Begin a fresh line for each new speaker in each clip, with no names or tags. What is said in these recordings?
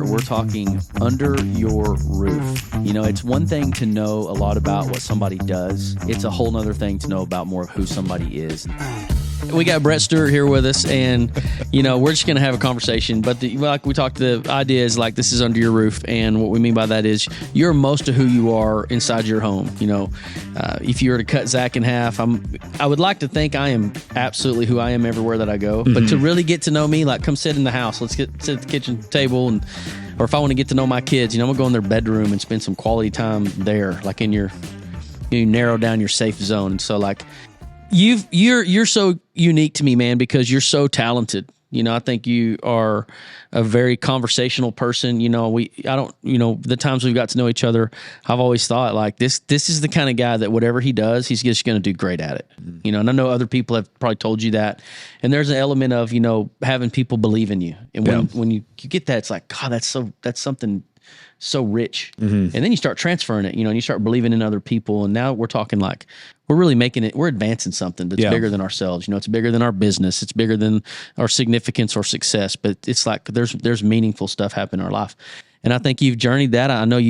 we're talking under your roof. You know, it's one thing to know a lot about what somebody does. It's a whole nother thing to know about more of who somebody is. We got Brett Stewart here with us, and, you know, we're just going to have a conversation. But like we talked, the idea is like this is under your roof, and what we mean by that is you're most of who you are inside your home. You know, if you were to cut Zach in half, I would like to think I am absolutely who I am everywhere that I go. Mm-hmm. But to really get to know me, like come sit in the house, let's sit at the kitchen table, and or if I want to get to know my kids, you know, I'm gonna go in their bedroom and spend some quality time there, like in you narrow down your safe zone. And so like. You're so unique to me, man, because you're so talented. You know, I think you are a very conversational person. You know, the times we've got to know each other, I've always thought like this is the kind of guy that whatever he does, he's just going to do great at it. You know, and I know other people have probably told you that. And there's an element of, you know, having people believe in you. And when you get that, it's like, God, that's something so rich. Mm-hmm. And then you start transferring it, you know, and you start believing in other people. And now we're talking like, we're really we're advancing something that's bigger than ourselves. You know, it's bigger than our business. It's bigger than our significance or success, but it's like, there's meaningful stuff happening in our life. And I think you've journeyed that. I know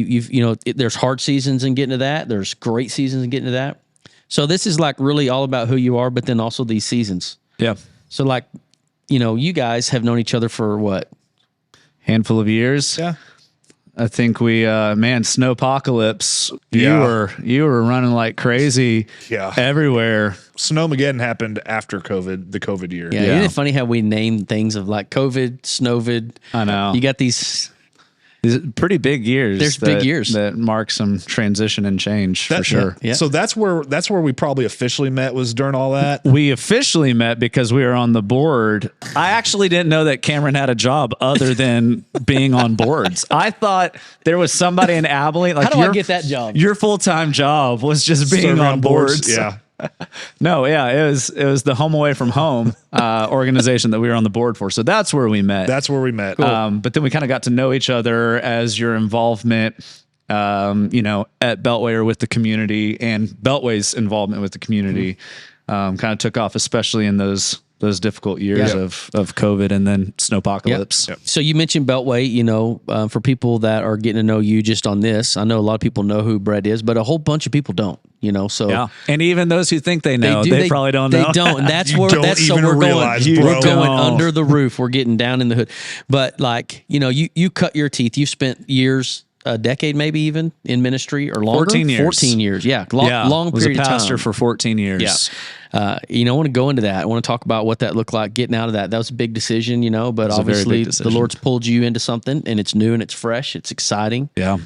there's hard seasons in getting to that. There's great seasons in getting to that. So this is like really all about who you are, but then also these seasons. Yeah. So like, you know, you guys have known each other for what?
Handful of years. Yeah. I think we, snowpocalypse.
Yeah.
You were running like crazy.
Yeah.
Everywhere.
Snowmageddon happened after COVID, the COVID year.
Yeah. Isn't it funny how we name things of like COVID, Snowvid?
I know.
You got these
pretty big years.
There's big years
that mark some transition and change for sure.
Yeah. So that's where we probably officially met, was during all that.
We officially met because we were on the board. I actually didn't know that Cameron had a job other than being on boards. I thought there was somebody in Abilene. Like,
how do I get that job?
Your full-time job was just being on boards.
Yeah.
No, yeah, it was the Home Away from Home organization that we were on the board for. So that's where we met.
Cool.
But then we kind of got to know each other as your involvement, at Beltway with the community, and Beltway's involvement with the community kind of took off, especially in those difficult years of COVID and then snowpocalypse.
Yep. So you mentioned Beltway, you know, for people that are getting to know you just on this, I know a lot of people know who Brett is, but a whole bunch of people don't, you know, so.
Yeah. And even those who think they know, they probably don't know.
They don't. And that's
we're
going under the roof. We're getting down in the hood. But like, you know, you cut your teeth. You've spent years, a decade maybe even in ministry or longer.
14 years.
14 years. Yeah. Long period of time.
Was a pastor for 14 years.
Yeah. I want to go into that. I want to talk about what that looked like getting out of that. That was a big decision, you know, but obviously the Lord's pulled you into something, and it's new and it's fresh. It's exciting.
Yeah.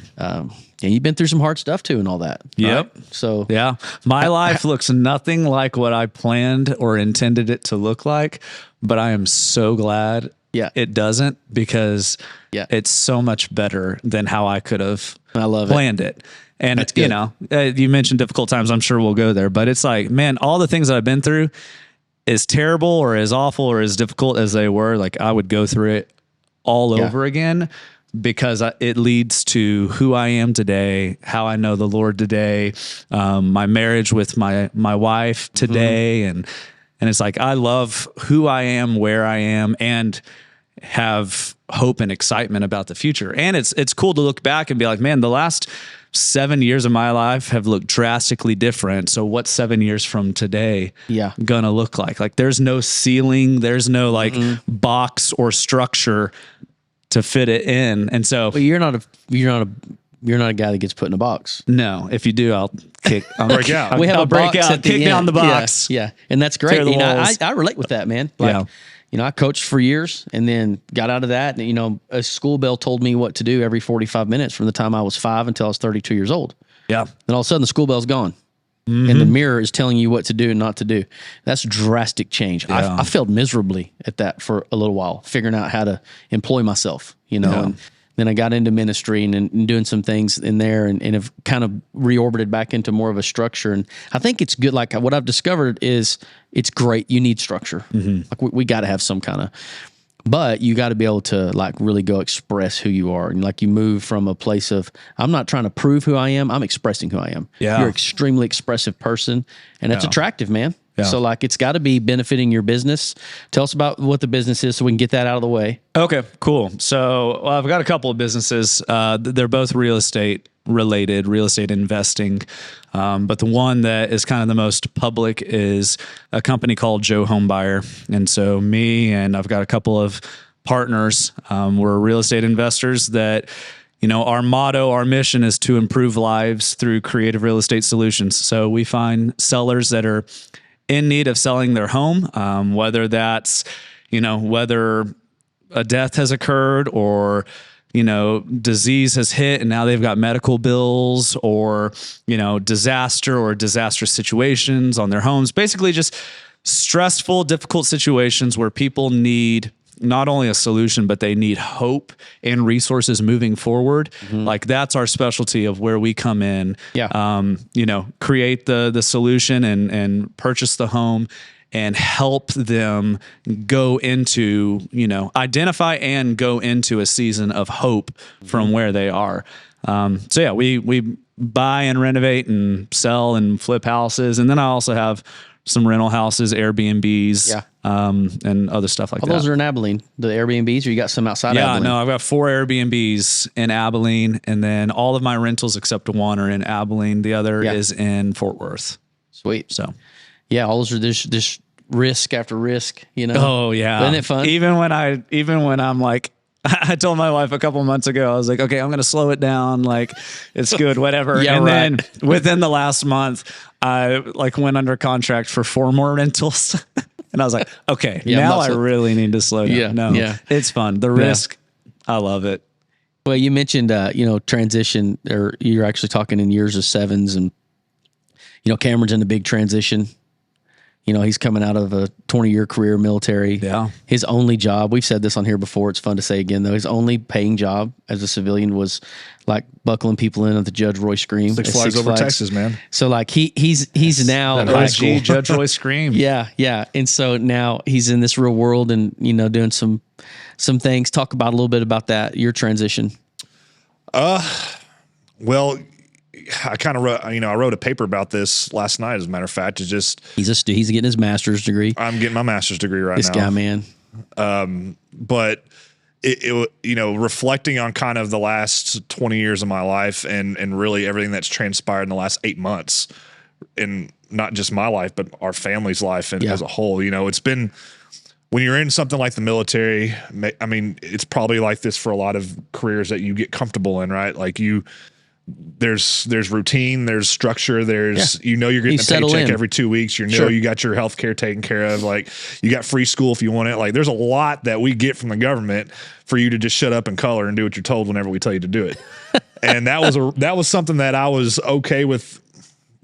And you've been through some hard stuff too and all that.
Yep.
Right? So
yeah, my life looks nothing like what I planned or intended it to look like, but I am so glad it doesn't, because it's so much better than how I could have planned it. And you know, you mentioned difficult times. I'm sure we'll go there, but it's like, man, all the things that I've been through, as terrible or as awful or as difficult as they were, like I would go through it all over again, because it leads to who I am today, how I know the Lord today, my marriage with my wife today. And it's like, I love who I am, where I am, and have hope and excitement about the future. And it's cool to look back and be like, man, the last 7 years of my life have looked drastically different. So what's 7 years from today gonna look like? Like, there's no ceiling, there's no like box or structure to fit it in. And so
you're not a guy that gets put in a box.
No, if you do, I'll break out.
We have a box at the
kick
end.
Down the box.
Yeah. And that's great. You know, I relate with that, man. Like, you know, I coached for years and then got out of that. And, you know, a school bell told me what to do every 45 minutes from the time I was 5 until I was 32 years old. Yeah. Then all of a sudden the school bell's gone. And the mirror is telling you what to do and not to do. That's drastic change. Yeah. I failed miserably at that for a little while, figuring out how to employ myself, you know, and then I got into ministry and doing some things in there and have kind of reorbited back into more of a structure. And I think it's good. Like, what I've discovered is it's great. You need structure. Like we got to have some kind of, but you got to be able to like really go express who you are. And like you move from a place of, I'm not trying to prove who I am. I'm expressing who I am. Yeah. You're an extremely expressive person, and it's attractive, man. Yeah. So like it's got to be benefiting your business. Tell us about what the business is so we can get that out of the way.
Okay, cool. So I've got a couple of businesses. They're both real estate related, real estate investing. But the one that is kind of the most public is a company called Joe Homebuyer. And so me and I've got a couple of partners. We're real estate investors that, our motto, our mission is to improve lives through creative real estate solutions. So we find sellers that are in need of selling their home, whether that's, whether a death has occurred or, disease has hit and now they've got medical bills or, disaster or disastrous situations on their homes, basically just stressful, difficult situations where people need not only a solution, but they need hope and resources moving forward. Mm-hmm. Like that's our specialty of where we come in, create the solution and purchase the home and help them go into, identify and go into a season of hope from where they are. We buy and renovate and sell and flip houses. And then I also have some rental houses, Airbnbs, and other stuff like that.
Those are in Abilene, the Airbnbs, or you got some outside Abilene?
No, I've got 4 Airbnbs in Abilene, and then all of my rentals except one are in Abilene. The other is in Fort Worth.
Sweet.
So,
all those are just risk after risk,
Oh yeah.
Isn't it fun?
Even when I'm like, I told my wife a couple months ago, I was like, okay, I'm going to slow it down. Like it's good, whatever. Then within the last month, I went under contract for 4 more rentals and I was like, okay, now I really need to slow down. It's fun. The risk, I love it.
Well, you mentioned, transition, or you're actually talking in years of 7s, and, Cameron's in a big transition. He's coming out of a 20-year career military. Yeah. His only job, we've said this on here before, it's fun to say again, though, his only paying job as a civilian was like buckling people in at the Judge Roy Scream.
Six Flags over Texas, man.
So like he's now
like, Judge Roy Scream.
Yeah. And so now he's in this real world and, doing some things. Talk about a little bit about that, your transition.
Well, I kind of wrote, I wrote a paper about this last night. As a matter of fact, it's just
he's getting his master's degree.
I'm getting my master's degree right now.
This guy, man.
But it reflecting on kind of the last 20 years of my life and really everything that's transpired in the last 8 months, in not just my life but our family's life and as a whole. It's been, when you're in something like the military, I mean, it's probably like this for a lot of careers that you get comfortable in, right? Like there's routine, there's structure, there's, you're getting a paycheck every 2 weeks. You got your health care taken care of. Like you got free school if you want it. Like there's a lot that we get from the government for you to just shut up and color and do what you're told whenever we tell you to do it. And that was something that I was okay with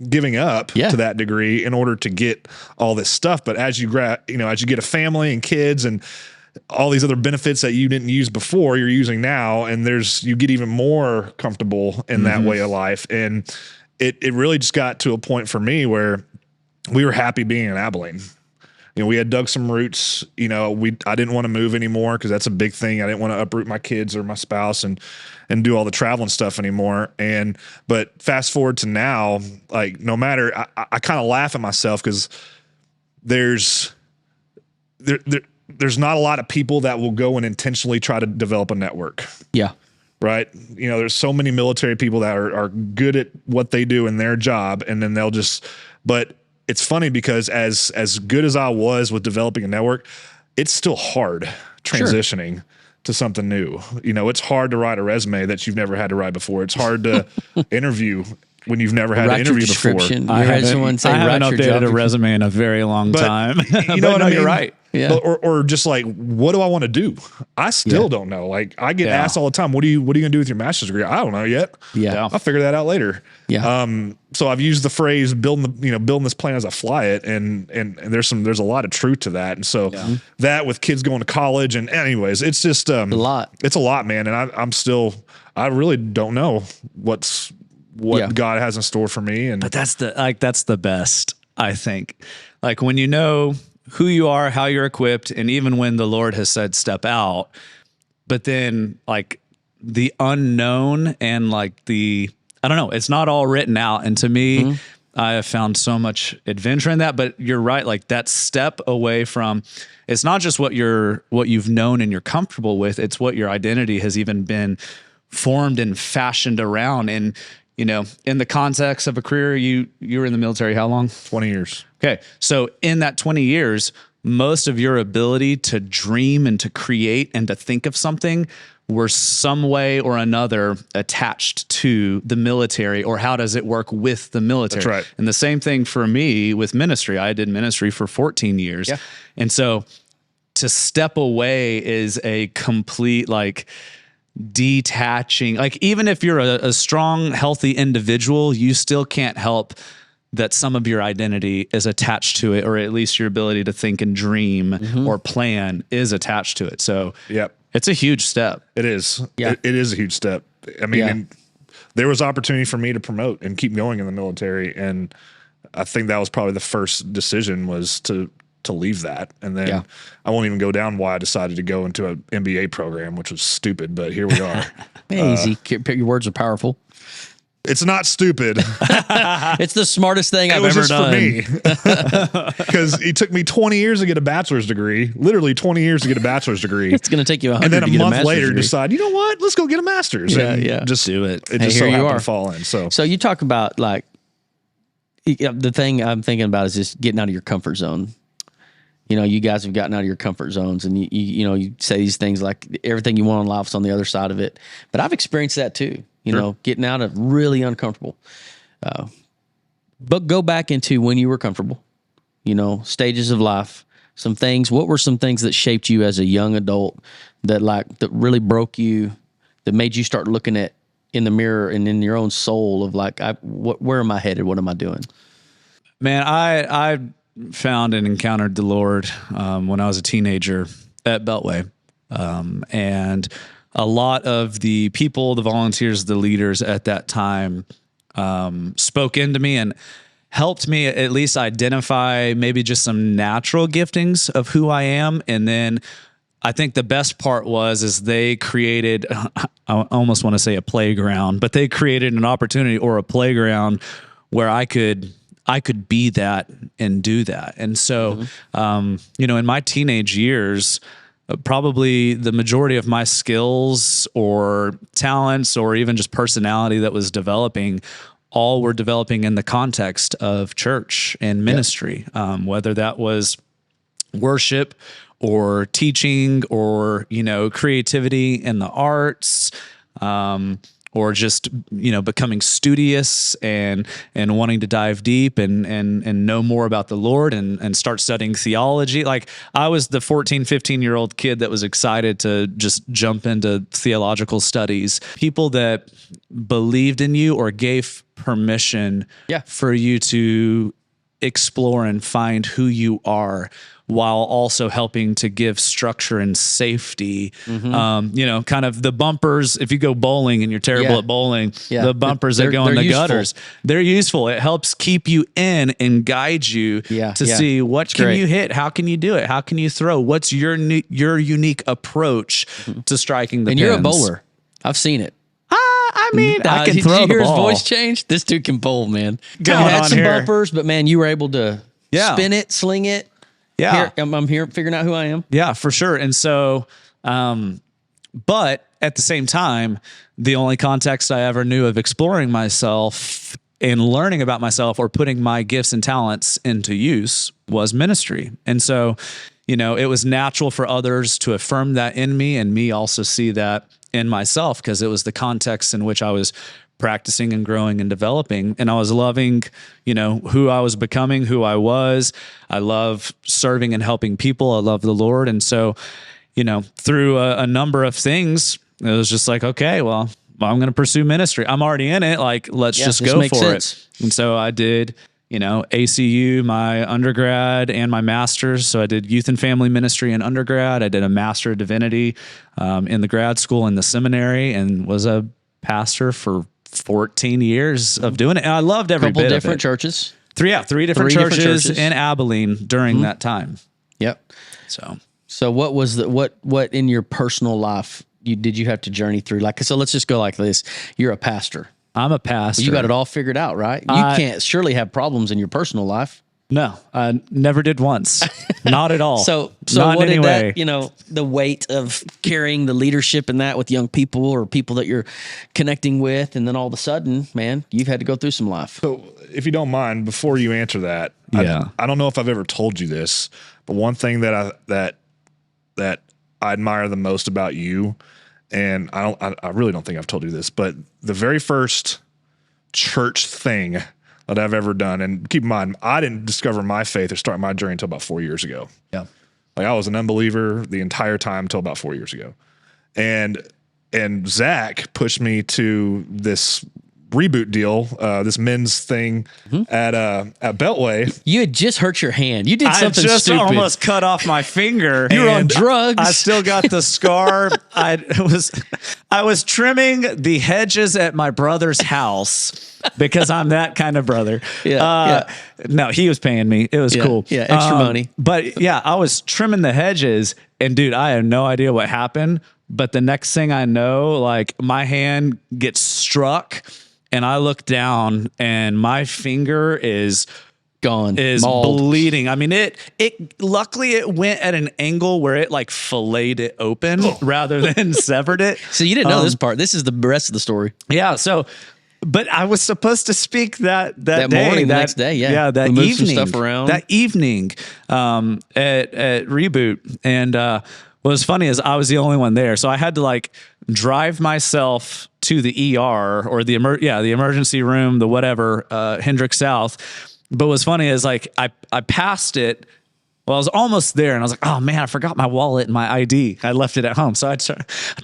giving up to that degree in order to get all this stuff. But as you as you get a family and kids and all these other benefits that you didn't use before, you're using now, and you get even more comfortable in that way of life. And it really just got to a point for me where we were happy being in Abilene. We had dug some roots. I didn't want to move anymore because that's a big thing. I didn't want to uproot my kids or my spouse and do all the traveling stuff anymore. But fast forward to now, like no matter, I kind of laugh at myself because there's not a lot of people that will go and intentionally try to develop a network. Yeah. Right. There's so many military people that are good at what they do in their job. And then but it's funny because as good as I was with developing a network, it's still hard transitioning to something new. It's hard to write a resume that you've never had to write before. It's hard to interview when you've never had to interview before.
I haven't updated a resume in a very long time.
You know what I mean?
You're right.
Yeah. Or just like, what do I want to do? I still don't know. Like I get asked all the time, what are you going to do with your master's degree? I don't know yet. Yeah. I'll figure that out later. Yeah. So I've used the phrase building this plane as I fly it. And there's a lot of truth to that. And so that with kids going to college and anyways, it's just, a lot. It's a lot, man. And I really don't know what God has in store for me.
But that's the best, I think. Like when you know who you are, how you're equipped, and even when the Lord has said step out, but then like the unknown and like I don't know, it's not all written out. And to me, I have found so much adventure in that, but you're right. Like that step away from, it's not just what you've known and you're comfortable with. It's what your identity has even been formed and fashioned around. And, you know, in the context of a career, you were in the military, how long?
20 years.
Okay. So in that 20 years, most of your ability to dream and to create and to think of something were some way or another attached to the military, or how does it work with the military?
That's right.
And the same thing for me with ministry. I did ministry for 14 years.
Yeah.
And so to step away is a complete, like, detaching. Like, even if you're a strong, healthy individual, you still can't help that some of your identity is attached to it, or at least your ability to think and dream or plan is attached to it. So
yep.
It's a huge step.
It is.
Yeah.
It is a huge step. I mean, and there was opportunity for me to promote and keep going in the military. And I think that was probably the first decision, was to leave that. And then I won't even go down why I decided to go into an MBA program, which was stupid, but here we are.
Easy. Your words are powerful.
It's not stupid.
It's the smartest thing I've
It was
ever
just
done.
for me. Because it took me 20 years to get a bachelor's degree, literally 20 years to get a bachelor's degree.
It's going to take you 100
and then
to
a
get
month
master's
later
degree.
decide, you know what, let's go get a master's.
Yeah,
and
yeah.
just
do it.
It just
Hey,
so
here you
happened
are.
to fall in. So
you talk about, like, the thing I'm thinking about is just getting out of your comfort zone. You know, you guys have gotten out of your comfort zones, and you say these things like everything you want in life is on the other side of it. But I've experienced that too. You know, getting out of really uncomfortable. But go back into when you were comfortable. You know, stages of life. Some things. What were some things that shaped you as a young adult that really broke you, that made you start looking at in the mirror and in your own soul of like, where am I headed? What am I doing?
Man, I found and encountered the Lord when I was a teenager at Beltway. And a lot of the people, the volunteers, the leaders at that time spoke into me and helped me at least identify maybe just some natural giftings of who I am. And then I think the best part is they created, I almost want to say a playground, but they created an opportunity or a playground where I could be that and do that. And so, in my teenage years, probably the majority of my skills or talents or even just personality that was developing, all were developing in the context of church and ministry, whether that was worship or teaching or, creativity in the arts, or just, becoming studious and wanting to dive deep and know more about the Lord and start studying theology. Like, I was the 14, 15-year-old kid that was excited to just jump into theological studies. People that believed in you or gave permission for you to explore and find who you are, while also helping to give structure and safety. Kind of the bumpers. If you go bowling and you're terrible at bowling, the bumpers that go in the gutters, they're useful. It helps keep you in and guide you to see what can you hit, how can you do it, how can you throw, what's your unique approach to striking the pins.
And you're a bowler. I've seen it.
I mean, I can throw the ball.
Did you hear his voice change? This dude can bowl, man. You had some bumpers, but man, you were able to spin it, sling it.
Yeah.
I'm here figuring out who I am.
Yeah, for sure. And so, but at the same time, the only context I ever knew of exploring myself and learning about myself or putting my gifts and talents into use was ministry. And so, it was natural for others to affirm that in me and me also see that in myself, because it was the context in which I was practicing and growing and developing. And I was loving, who I was becoming, who I was. I love serving and helping people. I love the Lord. And so, through a number of things, it was just like, okay, well, I'm going to pursue ministry. I'm already in it. Like, let's just go for it. And so I did, ACU, my undergrad and my master's. So I did youth and family ministry in undergrad. I did a master of divinity in the grad school in the seminary, and was a pastor for 14 years of doing it. And I loved every bit of it.
Couple different churches.
Three different churches in Abilene during that time.
Yep. So what was what in your personal life did you have to journey through? Like, so let's just go like this. You're a pastor.
I'm a pastor.
You got it all figured out, right? You can't surely have problems in your personal life.
No, I never did once. Not at all.
So
Not
what
in any
did
way.
that, the weight of carrying the leadership in that with young people or people that you're connecting with, and then all of a sudden, man, you've had to go through some life.
So if you don't mind, before you answer that, I don't know if I've ever told you this, but one thing that I admire the most about you, and I really don't think I've told you this, but the very first church thing that I've ever done, and keep in mind, I didn't discover my faith or start my journey until about 4 years ago.
Yeah.
Like I was an unbeliever the entire time until about 4 years ago. And Zach pushed me to this reboot deal, this men's thing at Beltway.
You had just hurt your hand. You did something
I just
stupid.
almost cut off my finger.
You were on drugs.
I still got the scar. I was trimming the hedges at my brother's house because I'm that kind of brother. No, he was paying me. It was cool.
Yeah, extra money.
But yeah, I was trimming the hedges, and dude, I had no idea what happened. But the next thing I know, like my hand gets struck, and I look down, and my finger is
gone,
is
mauled.
bleeding. I mean, it luckily it went at an angle where it like filleted it open rather than severed it.
So you didn't know this part. This is the rest of the story.
Yeah. So, but I was supposed to speak that day,
morning, the next day. Yeah.
That
We moved
evening,
some stuff around.
That evening, at Reboot. And, what was funny is I was the only one there. So I had to like drive myself to the ER or the emergency room, the whatever, Hendrick South. But what's funny is like I passed it. Well, I was almost there, and I was like, "Oh man, I forgot my wallet and my ID. I left it at home." So I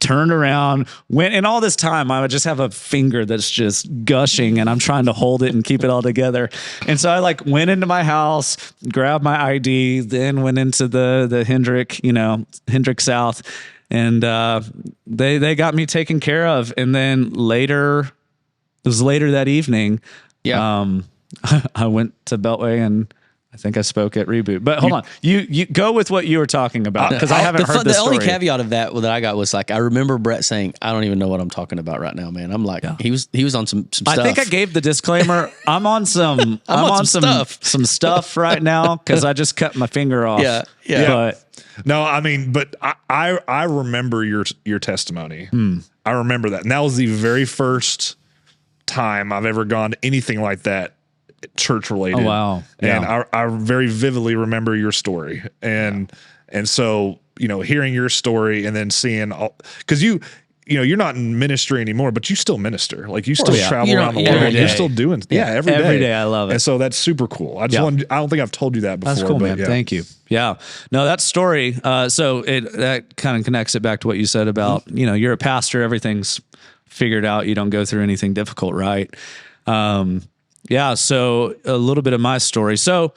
turned around, went, and all this time I would just have a finger that's just gushing, and I'm trying to hold it and keep it all together. And so I like went into my house, grabbed my ID, then went into the Hendrick South, and they got me taken care of. And then later that evening, I went to Beltway and I think I spoke at Reboot. But hold on. You go with what you were talking about, because I haven't heard the story.
The only caveat of that I got was like, I remember Brett saying, I don't even know what I'm talking about right now, man. I'm like, he was on some stuff.
I think I gave the disclaimer. I'm on some some stuff right now because I just cut my finger off.
Yeah.
But
no, I mean, but I remember your testimony. I remember that. And that was the very first time I've ever gone to anything like that, church related.
Oh, wow.
And I very vividly remember your story. And so, hearing your story and then seeing because you're not in ministry anymore, but you still minister. Like you still travel around the world. You're still doing every day.
Every day. I love it.
And so that's super cool. I don't think I've told you that before.
That's cool,
but
man. Thank you. Yeah. No, that story. So that kind of connects it back to what you said about, you're a pastor, everything's figured out. You don't go through anything difficult, right? So a little bit of my story. So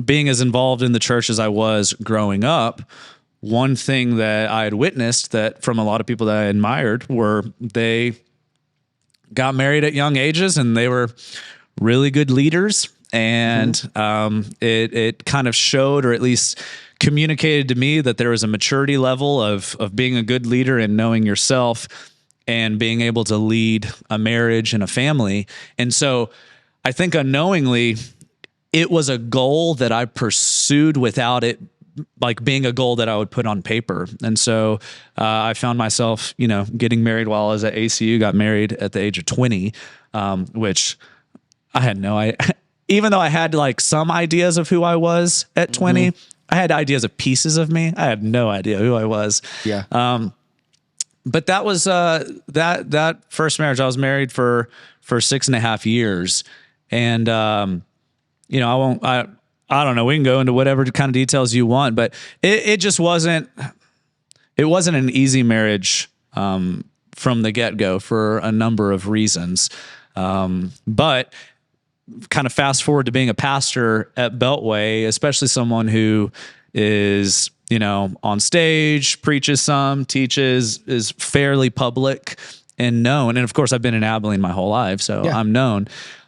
being as involved in the church as I was growing up, one thing that I had witnessed that from a lot of people that I admired were they got married at young ages and they were really good leaders. And it kind of showed, or at least communicated to me, that there was a maturity level of being a good leader and knowing yourself and being able to lead a marriage and a family. And so I think unknowingly, it was a goal that I pursued without it like being a goal that I would put on paper. And so I found myself, getting married while I was at ACU, got married at the age of 20, which I had no idea. Even though I had like some ideas of who I was at 20, I had ideas of pieces of me. I had no idea who I was.
Yeah.
But that was that first marriage. I was married for 6.5 years. And, I don't know, we can go into whatever kind of details you want, but it just wasn't an easy marriage, from the get-go for a number of reasons. But kind of fast forward to being a pastor at Beltway, especially someone who is, on stage, preaches some, teaches, is fairly public and known. And of course I've been in Abilene my whole life, so I'm known.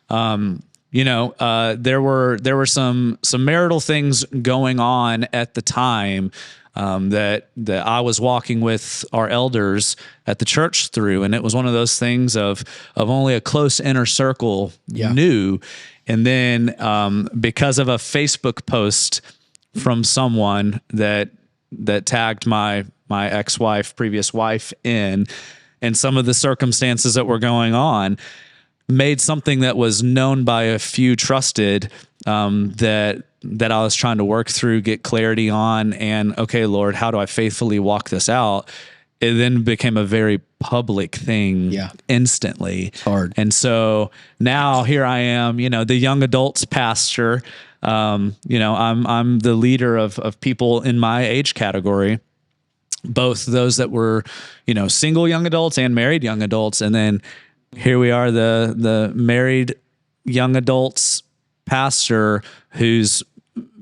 There were some marital things going on at the time, that I was walking with our elders at the church through. And it was one of those things of only a close inner circle knew. And then because of a Facebook post from someone that tagged my ex-wife, previous wife in, and some of the circumstances that were going on, made something that was known by a few trusted, that I was trying to work through, get clarity on, and okay, Lord, how do I faithfully walk this out? It then became a very public thing instantly.
It's hard.
And so now here I am, the young adults pastor. I'm the leader of people in my age category, both those that were, single young adults and married young adults. And then here we are, the married young adults pastor whose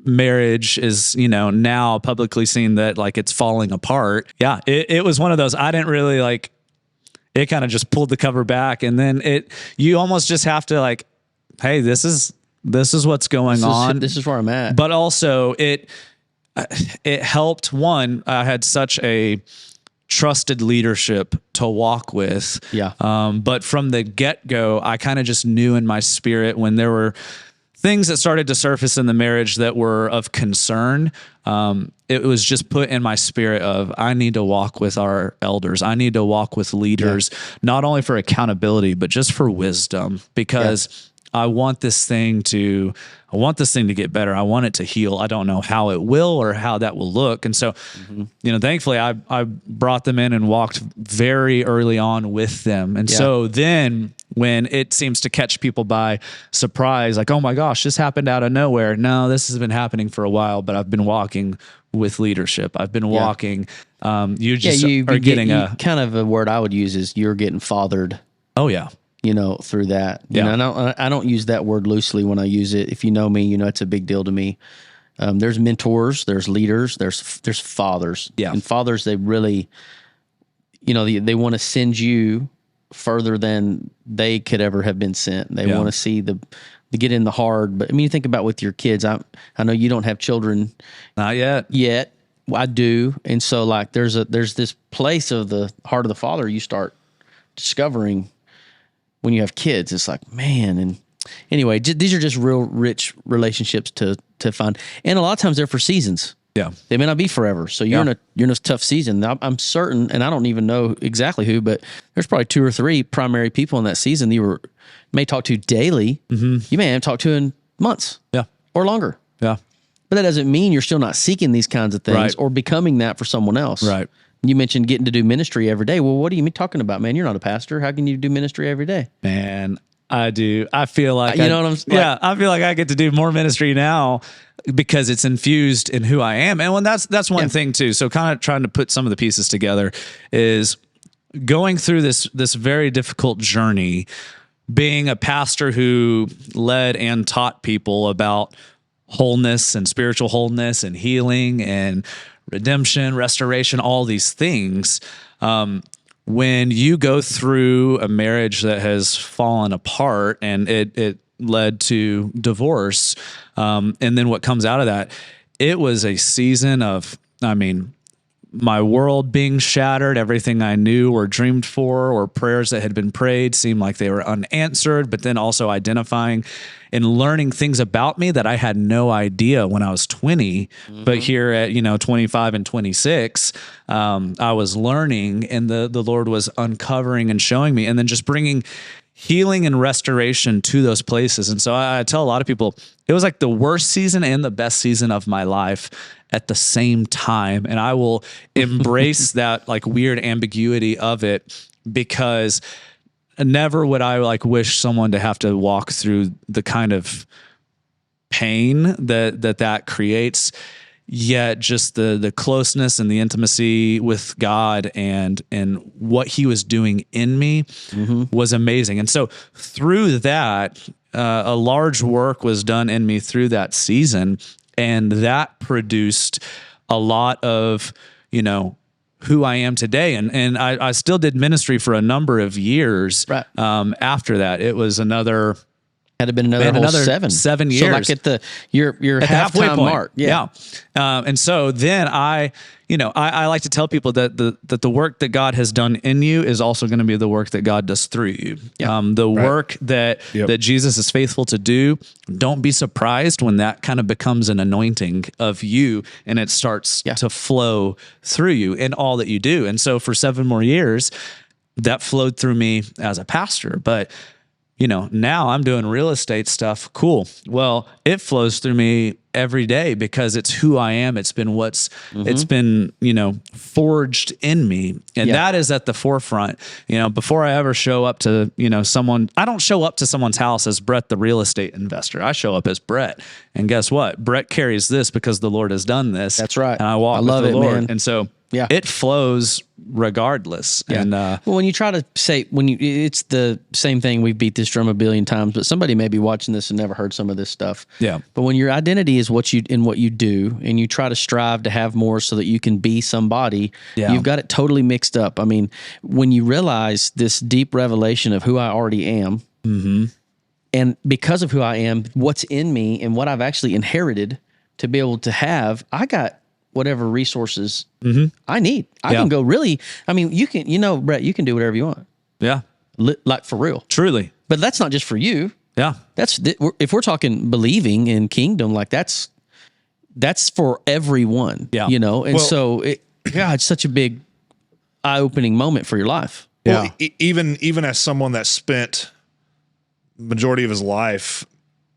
marriage is, now publicly seen that like it's falling apart. Yeah. It was one of those, I didn't really like, it kind of just pulled the cover back, and then you almost just have to like, hey, this is what's going on.
This is where I'm at.
But also it helped. One, I had such a trusted leadership to walk with.
Yeah.
But from the get-go, I kind of just knew in my spirit when there were things that started to surface in the marriage that were of concern. It was just put in my spirit of, I need to walk with our elders. I need to walk with leaders, not only for accountability, but just for wisdom, because I want this thing to get better. I want it to heal. I don't know how it will or how that will look. And so, thankfully I brought them in and walked very early on with them. And so then when it seems to catch people by surprise, like, oh my gosh, this happened out of nowhere. No, this has been happening for a while, but I've been walking with leadership. I've been walking. You getting
kind of a word I would use is you're getting fathered.
Oh yeah.
Through that. I don't use that word loosely when I use it. If you know me, it's a big deal to me. There's mentors, there's leaders, there's fathers. Yeah. And fathers, they really, they want to send you further than they could ever have been sent. They want to see the get in the hard. But I mean, you think about with your kids. I know you don't have children.
Not yet.
I do. And so like there's this place of the heart of the father you start discovering when you have kids. It's like, man. And anyway, these are just real rich relationships to find. And a lot of times they're for seasons.
Yeah.
They may not be forever. So you're in a tough season. I'm certain, and I don't even know exactly who, but there's probably 2 or 3 primary people in that season you may talk to daily. Mm-hmm. You may have talked to in months.
Yeah.
Or longer.
Yeah.
But that doesn't mean you're still not seeking these kinds of things or becoming that for someone else.
Right.
You mentioned getting to do ministry every day. Well, what are you talking about, man? You're not a pastor. How can you do ministry every day?
Man, I do. I feel like
what I'm saying?
Yeah, I feel like I get to do more ministry now because it's infused in who I am. And when that's one thing too. So kind of trying to put some of the pieces together is going through this very difficult journey, being a pastor who led and taught people about wholeness and spiritual wholeness and healing and redemption, restoration, all these things. When you go through a marriage that has fallen apart and it led to divorce, and then what comes out of that, it was a season of, my world being shattered, everything I knew or dreamed for or prayers that had been prayed seemed like they were unanswered, but then also identifying and learning things about me that I had no idea when I was 20, but here at, 25 and 26, I was learning, and the Lord was uncovering and showing me, and then just bringing healing and restoration to those places. And so I tell a lot of people, it was like the worst season and the best season of my life at the same time. And I will embrace that like weird ambiguity of it, because never would I like wish someone to have to walk through the kind of pain that creates, yet just the closeness and the intimacy with God and what he was doing in me was amazing. And so through that, a large work was done in me through that season, and that produced a lot of, who I am today. And I still did ministry for a number of years after that. It was another
Had to been another 7
years.
So like at the your
at halfway
halftime
point.
mark.
Yeah. And so then I like to tell people that the work that God has done in you is also going to be the work that God does through you.
Yeah.
Work that Jesus is faithful to do. Don't be surprised when that kind of becomes an anointing of you and it starts to flow through you in all that you do. And so for 7 more years, that flowed through me as a pastor. But now I'm doing real estate stuff. Cool. Well, it flows through me every day because it's who I am. It's been it's been, forged in me. And that is at the forefront. Before I ever show up to, someone, I don't show up to someone's house as Brett, the real estate investor. I show up as Brett. And guess what? Brett carries this because the Lord has done this.
That's right.
And I walk with the Lord.
Man.
And so it flows regardless.
Yeah.
And
well, when you try to say it's the same thing. We've beat this drum a billion times, but somebody may be watching this and never heard some of this stuff.
Yeah.
But when your identity is what you do, and you try to strive to have more so that you can be somebody, you've got it totally mixed up. I mean, when you realize this deep revelation of who I already am, and because of who I am, what's in me and what I've actually inherited to be able to have, I got whatever resources I need. I can go really, I mean, you can, Brett, you can do whatever you want.
Yeah.
Like for real.
Truly.
But that's not just for you.
Yeah.
If we're talking believing in kingdom, like that's for everyone, And so it's such a big eye-opening moment for your life.
Yeah. Well, even as someone that spent majority of his life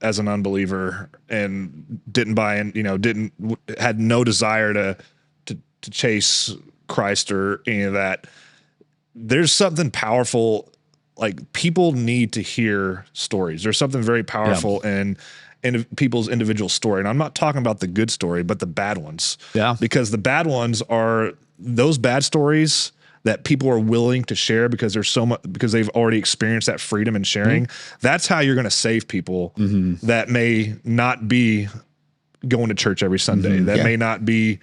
as an unbeliever and didn't buy in, had no desire to chase Christ or any of that. There's something powerful. Like, people need to hear stories. There's something very powerful in people's individual story. And I'm not talking about the good story, but the bad ones. Yeah. Because the bad ones are those bad stories that people are willing to share because there's so much, because they've already experienced that freedom in sharing. That's how you're going to save people that may not be going to church every Sunday, that may not be,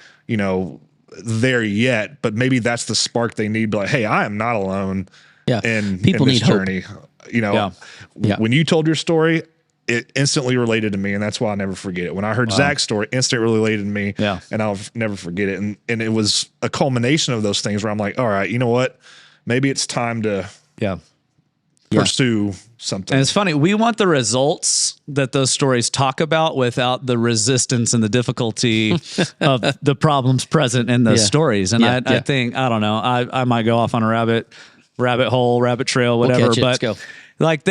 there yet, but maybe that's the spark they need. Like, hey, I am not alone in
people
this
need
journey.
Hope.
When you told your story, it instantly related to me, and that's why I'll never forget it. When I heard Zach's story, instantly related to me, and I'll never forget it. And it was a culmination of those things where I'm like, all right, you know what? Maybe it's time to pursue something.
And it's funny, we want the results that those stories talk about without the resistance and the difficulty of the problems present in those stories. And I think, I don't know, I might go off on a rabbit hole, rabbit trail, whatever. But
let's go.
Like,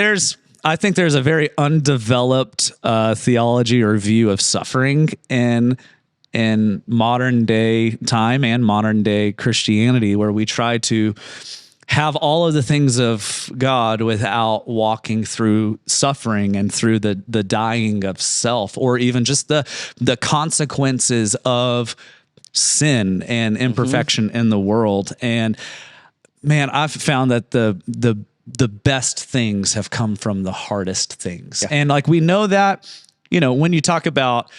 I think there's a very undeveloped theology or view of suffering in modern day time and modern day Christianity, where we try to have all of the things of God without walking through suffering and through the dying of self, or even just the consequences of sin and imperfection in the world. And man, I've found that the best things have come from the hardest things. Yeah. And like, we know that, when you talk about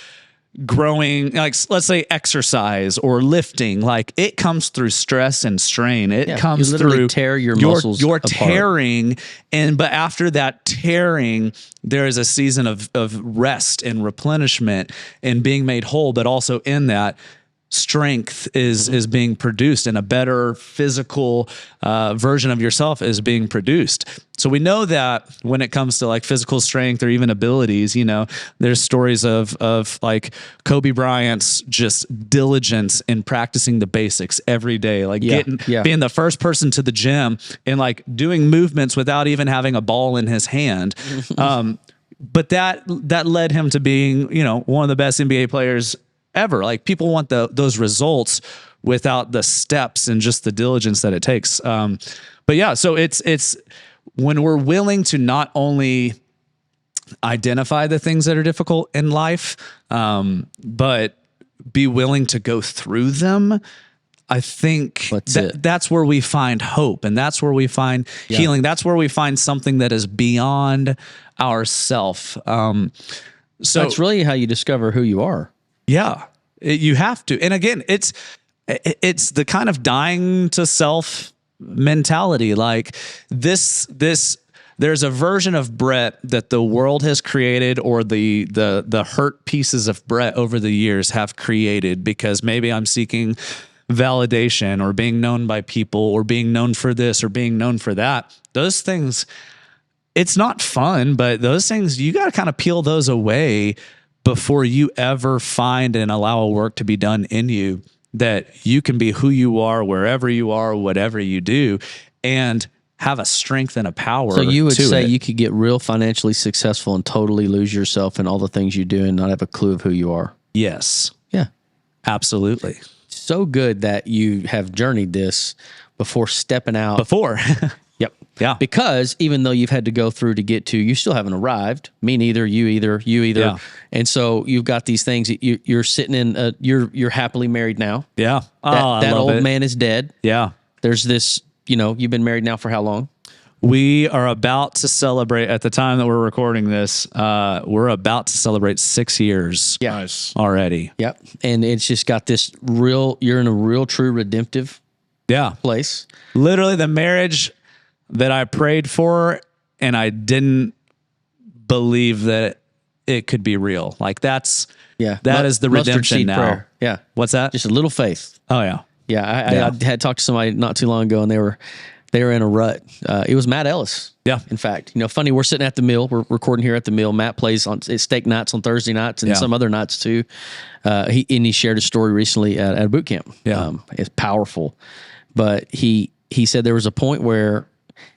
growing, like, let's say exercise or lifting, like, it comes through stress and strain. It comes through
tear your muscles.
You're
apart.
tearing. But after that tearing, there is a season of rest and replenishment and being made whole. But also in that, strength is being produced, and a better physical version of yourself is being produced. So we know that when it comes to like physical strength or even abilities, there's stories of like Kobe Bryant's just diligence in practicing the basics every day, like being the first person to the gym and like doing movements without even having a ball in his hand. But that led him to being, one of the best NBA players ever. Like, people want those results without the steps and just the diligence that it takes. But yeah, so it's when we're willing to not only identify the things that are difficult in life, but be willing to go through them. I think that's where we find hope, and that's where we find healing. That's where we find something that is beyond ourself. So
that's really how you discover who you are.
Yeah, you have to. And again, it's the kind of dying to self mentality. Like, this there's a version of Brett that the world has created, or the hurt pieces of Brett over the years have created, because maybe I'm seeking validation or being known by people or being known for this or being known for that. Those things, it's not fun, but those things, you got to kind of peel those away before you ever find and allow a work to be done in you, that you can be who you are, wherever you are, whatever you do, and have a strength and a power.
So you would say
it.
You could get real financially successful and totally lose yourself in all the things you do and not have a clue of who you are.
Yes.
Yeah.
Absolutely.
So good that you have journeyed this before stepping out.
Before.
Yep.
Yeah.
Because even though you've had to go through to get to, you still haven't arrived. Me neither. You either.
Yeah.
And so you've got these things. You're sitting in. You're happily married now.
Yeah.
That old man is dead.
Yeah.
There's this. You've been married now for how long?
We are about to celebrate, at the time that we're recording this, we're about to celebrate 6 years.
Yeah.
Nice.
Already.
Yep. And it's just got this you're in a real, true redemptive place.
Literally the marriage that I prayed for, and I didn't believe that it could be real. Like that is the redemption now.
Prayer. Yeah.
What's that?
Just a little faith.
Oh yeah.
Yeah. I had talked to somebody not too long ago, and they were in a rut. It was Matt Ellis.
Yeah.
In fact, funny, we're sitting at the mill. We're recording here at the mill. Matt plays on steak nights on Thursday nights and some other nights too. He shared a story recently at a boot camp.
Yeah.
It's powerful. But he said there was a point where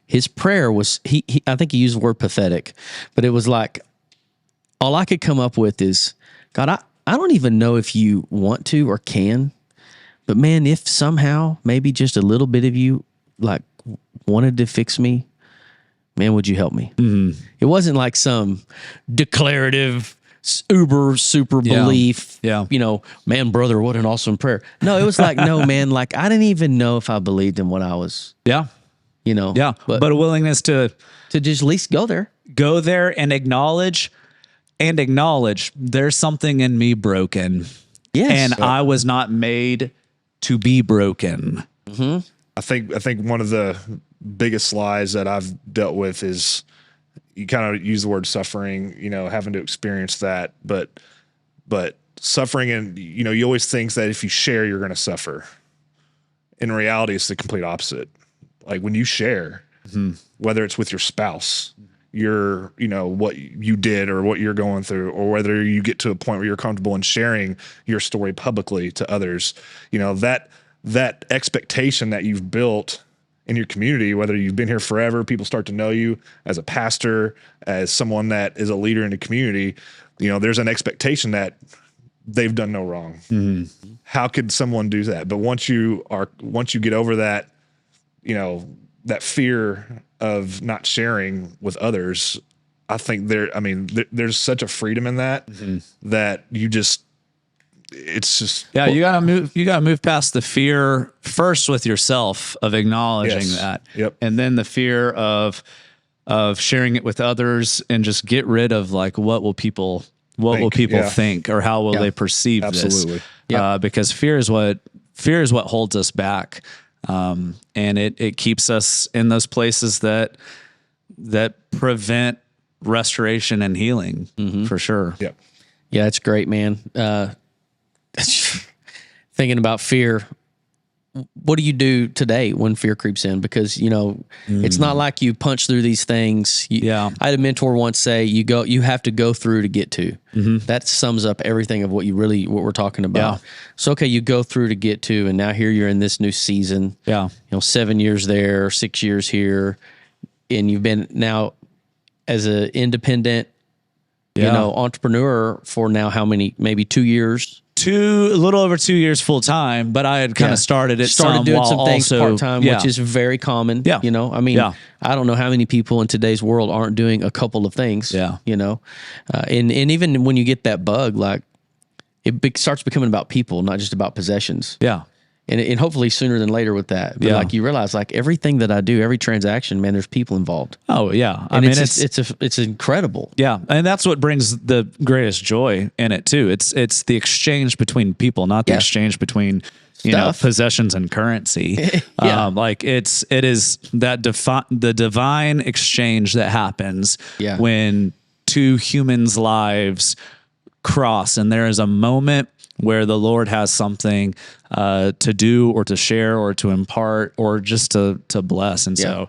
his prayer was, I think he used the word pathetic, but it was like, all I could come up with is, God, I don't even know if you want to or can, but man, if somehow maybe just a little bit of you like wanted to fix me, man, would you help me? Mm-hmm. It wasn't like some declarative super belief.
Yeah.
Man, brother, what an awesome prayer. No, it was like, no, man, like I didn't even know if I believed in what I was.
Yeah. Yeah. But a willingness to
just at least go there
and acknowledge there's something in me broken.
Yes.
And I was not made to be broken.
Mm-hmm.
I think one of the biggest lies that I've dealt with is you kind of use the word suffering, having to experience that, but suffering, and you always think that if you share, you're going to suffer. In reality, it's the complete opposite. Like when you share, whether it's with your spouse, what you did or what you're going through, or whether you get to a point where you're comfortable in sharing your story publicly to others, that expectation that you've built in your community, whether you've been here forever, people start to know you as a pastor, as someone that is a leader in the community, there's an expectation that they've done no wrong. Mm-hmm. How could someone do that? But once you get over that, that fear of not sharing with others, I think there's such a freedom in that, that it's just,
you gotta move past the fear first with yourself of acknowledging that.
Yep.
And then the fear of sharing it with others, and just get rid of like, what will people think, or how will they perceive
Absolutely.
this? Because fear is what holds us back. And it keeps us in those places that prevent restoration and healing, for sure.
Yeah.
Yeah, it's great, man. Thinking about fear, what do you do today when fear creeps in? Because it's not like you punch through these things. I had a mentor once say, you have to go through to get to. That sums up everything of what we're talking about. So you go through to get to, and now here you're in this new season. 7 years there, 6 years here, and you've been now as an independent entrepreneur for now how many? Maybe 2 years.
A little over 2 years full time, but I had kind of started
doing some things part time, which is very common. I don't know how many people in today's world aren't doing a couple of things. And even when you get that bug, like it starts becoming about people, not just about possessions. And hopefully sooner than later with that. But like you realize, like everything that I do, every transaction, man, there's people involved.
Oh yeah.
I mean, it's incredible.
Yeah. And that's what brings the greatest joy in it too. It's the exchange between people, not the exchange between possessions and currency. Like it is that the divine exchange that happens when two humans' lives cross, and there is a moment where the Lord has something to do or to share or to impart or just to bless. And so,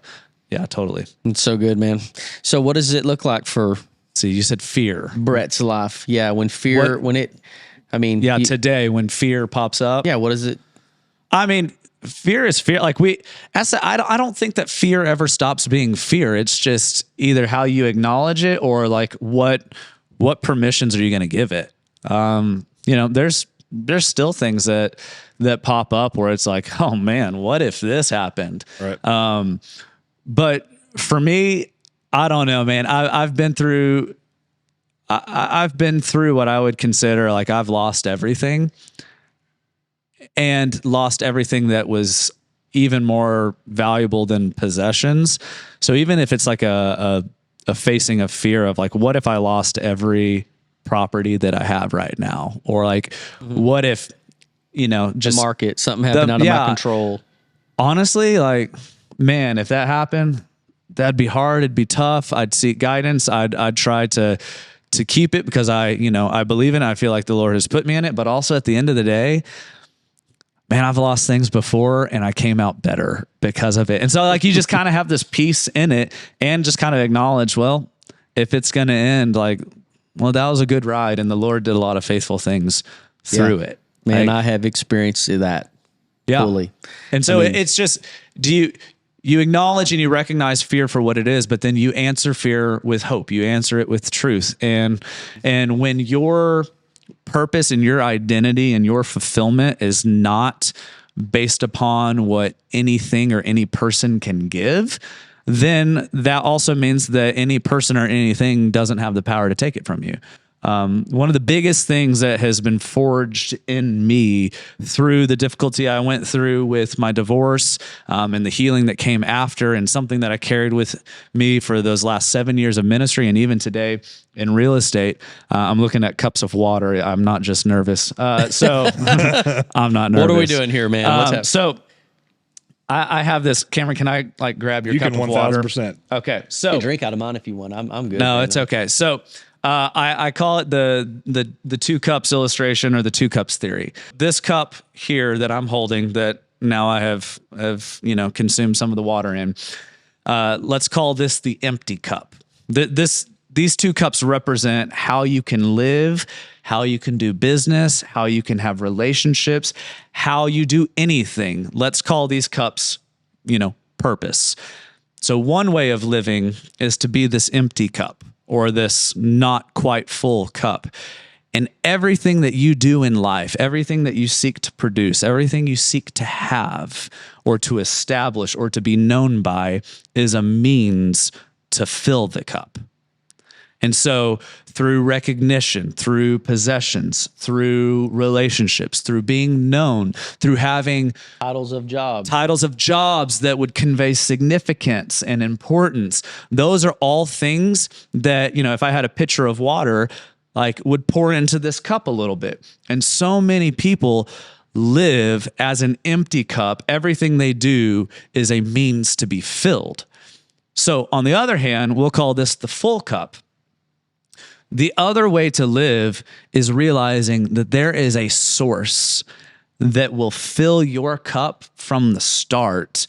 totally.
It's so good, man. So what does it look like for...
So you said fear.
Brett's life. Yeah, when fear,
today when fear pops up.
Yeah, what is it?
I mean, fear is fear. Like I don't think that fear ever stops being fear. It's just either how you acknowledge it or like what permissions are you going to give it? There's still things that pop up where it's like, oh man, what if this happened?
Right.
But for me, I don't know, man. I've been through what I would consider like I've lost everything, and lost everything that was even more valuable than possessions. So even if it's like a facing of fear of like, what if I lost every property that I have right now? Or like, what if, just
the market, something happened out of my control.
Honestly, like, man, if that happened, that'd be hard. It'd be tough. I'd seek guidance. I'd try to keep it because I believe in it. I feel like the Lord has put me in it, but also at the end of the day, man, I've lost things before and I came out better because of it. And so like, you just kind of have this peace in it and just kind of acknowledge, well, if it's going to end, like, well, that was a good ride and the Lord did a lot of faithful things through it.
Man,
like,
I have experienced that fully.
And so it's just, you acknowledge and you recognize fear for what it is, but then you answer fear with hope. You answer it with truth. And when your purpose and your identity and your fulfillment is not based upon what anything or any person can give, then that also means that any person or anything doesn't have the power to take it from you. One of the biggest things that has been forged in me through the difficulty I went through with my divorce, and the healing that came after, and something that I carried with me for those last 7 years of ministry, and even today in real estate. I'm looking at cups of water. I'm not just nervous. So I'm not nervous.
What are we doing here, man? What's happening?
So I have this. Cameron, can I like grab your cup of water?
1000%.
Okay. So
you can drink out of mine if you want. I'm good.
No, it's okay. So I call it the two cups illustration or the two cups theory. This cup here that I'm holding that now I have consumed some of the water in. Let's call this the empty cup. These two cups represent how you can live, how you can do business, how you can have relationships, how you do anything. Let's call these cups, purpose. So one way of living is to be this empty cup or this not quite full cup. And everything that you do in life, everything that you seek to produce, everything you seek to have or to establish or to be known by is a means to fill the cup. And so through recognition, through possessions, through relationships, through being known, through having
titles of jobs
that would convey significance and importance, those are all things that, if I had a pitcher of water, like would pour into this cup a little bit. And so many people live as an empty cup. Everything they do is a means to be filled. So on the other hand, we'll call this the full cup. The other way to live is realizing that there is a source that will fill your cup from the start.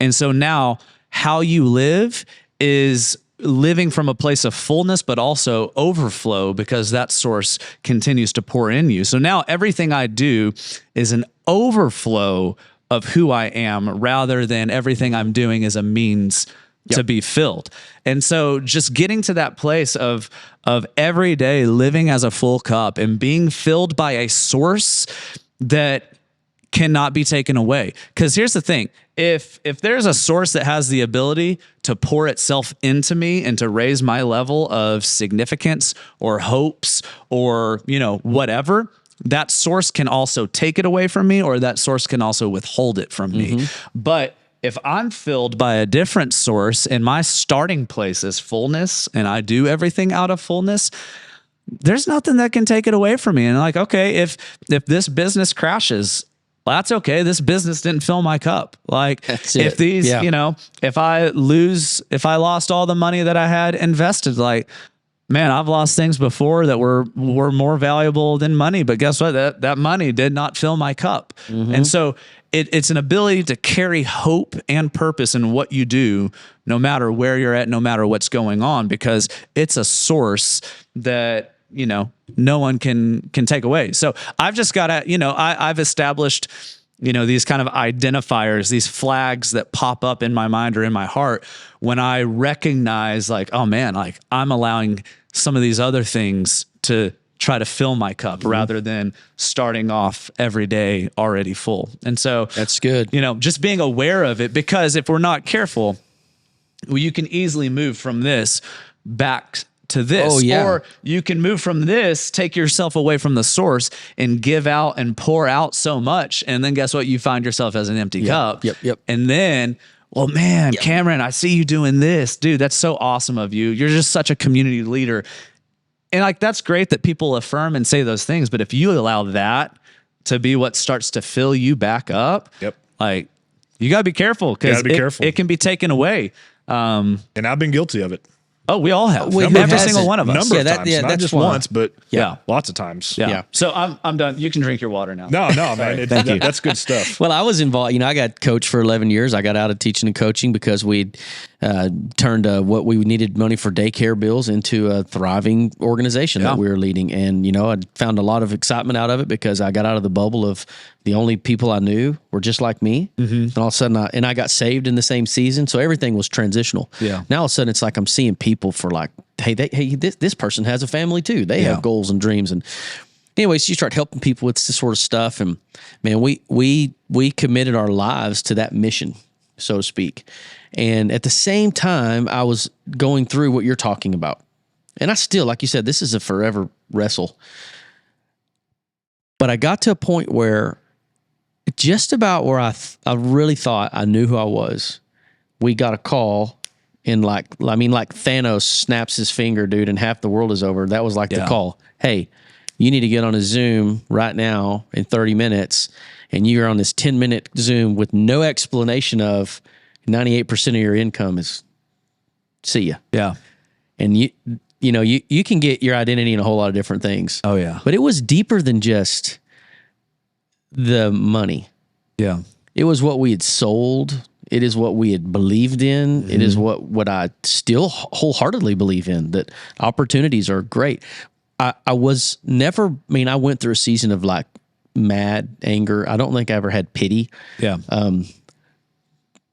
And so now how you live is living from a place of fullness, but also overflow because that source continues to pour in you. So now everything I do is an overflow of who I am rather than everything I'm doing is a means to be filled. And so just getting to that place of every day living as a full cup and being filled by a source that cannot be taken away. Because here's the thing, if there's a source that has the ability to pour itself into me and to raise my level of significance or hopes or, whatever, that source can also take it away from me, or that source can also withhold it from me. But if I'm filled by a different source and my starting place is fullness and I do everything out of fullness, there's nothing that can take it away from me. And like, okay, if this business crashes, well, that's okay. This business didn't fill my cup. Like
That's
if
it.
these,
Yeah.
you know, if I lost all the money that I had invested, like, man, I've lost things before that were more valuable than money, but guess what? That money did not fill my cup. And so it's an ability to carry hope and purpose in what you do, no matter where you're at, no matter what's going on, because it's a source that, you know, no one can take away. So I've just got to, you know, I've established, you know, these kind of identifiers, these flags that pop up in my mind or in my heart when I recognize like, oh man, like I'm allowing some of these other things to try to fill my cup rather than starting off every day already full. And so
That's good.
you know, just being aware of it, because if we're not careful, well, you can easily move from this back to this.
Oh, yeah.
Or you can move from this, take yourself away from the source and give out and pour out so much. And then guess what? You find yourself as an empty cup.
Yep.
And then, well, man, Cameron, I see you doing this. Dude, that's so awesome of you. You're just such a community leader. And like, that's great that people affirm and say those things. But if you allow that to be what starts to fill you back up, like you got to be careful, because it can be taken away.
And I've been guilty of it.
Oh, we all have.
Who
Every
hasn't?
single one of us.
Number of times, not
that's
just
why.
once, but
Yeah.
lots of times.
Yeah. So I'm done. You can drink your water now.
No, man, that's good stuff.
Well, I was involved. You know, I got coached for 11 years. I got out of teaching and coaching because we'd turned what we needed money for daycare bills into a thriving organization that we were leading. And, you know, I found a lot of excitement out of it because I got out of the bubble of the only people I knew were just like me. And all of a sudden, I got saved in the same season. So everything was transitional.
Yeah.
Now all of a sudden, it's like I'm seeing people for like, hey, this person has a family too. They have goals and dreams. And anyways, you start helping people with this sort of stuff. And man, we committed our lives to that mission, so to speak. And at the same time, I was going through what you're talking about. And I still, like you said, this is a forever wrestle. But I got to a point where just about where I really thought I knew who I was, we got a call. And like Thanos snaps his finger, dude, and half the world is over. That was like the call. Hey, you need to get on a Zoom right now in 30 minutes. And you're on this 10-minute Zoom with no explanation of 98% of your income is see ya.
Yeah.
And you can get your identity in a whole lot of different things.
Oh yeah.
But it was deeper than just the money.
Yeah.
It was what we had sold. It is what we had believed in. It is what I still wholeheartedly believe in, that opportunities are great. I was never, I went through a season of like mad anger. I don't think I ever had pity.
Yeah.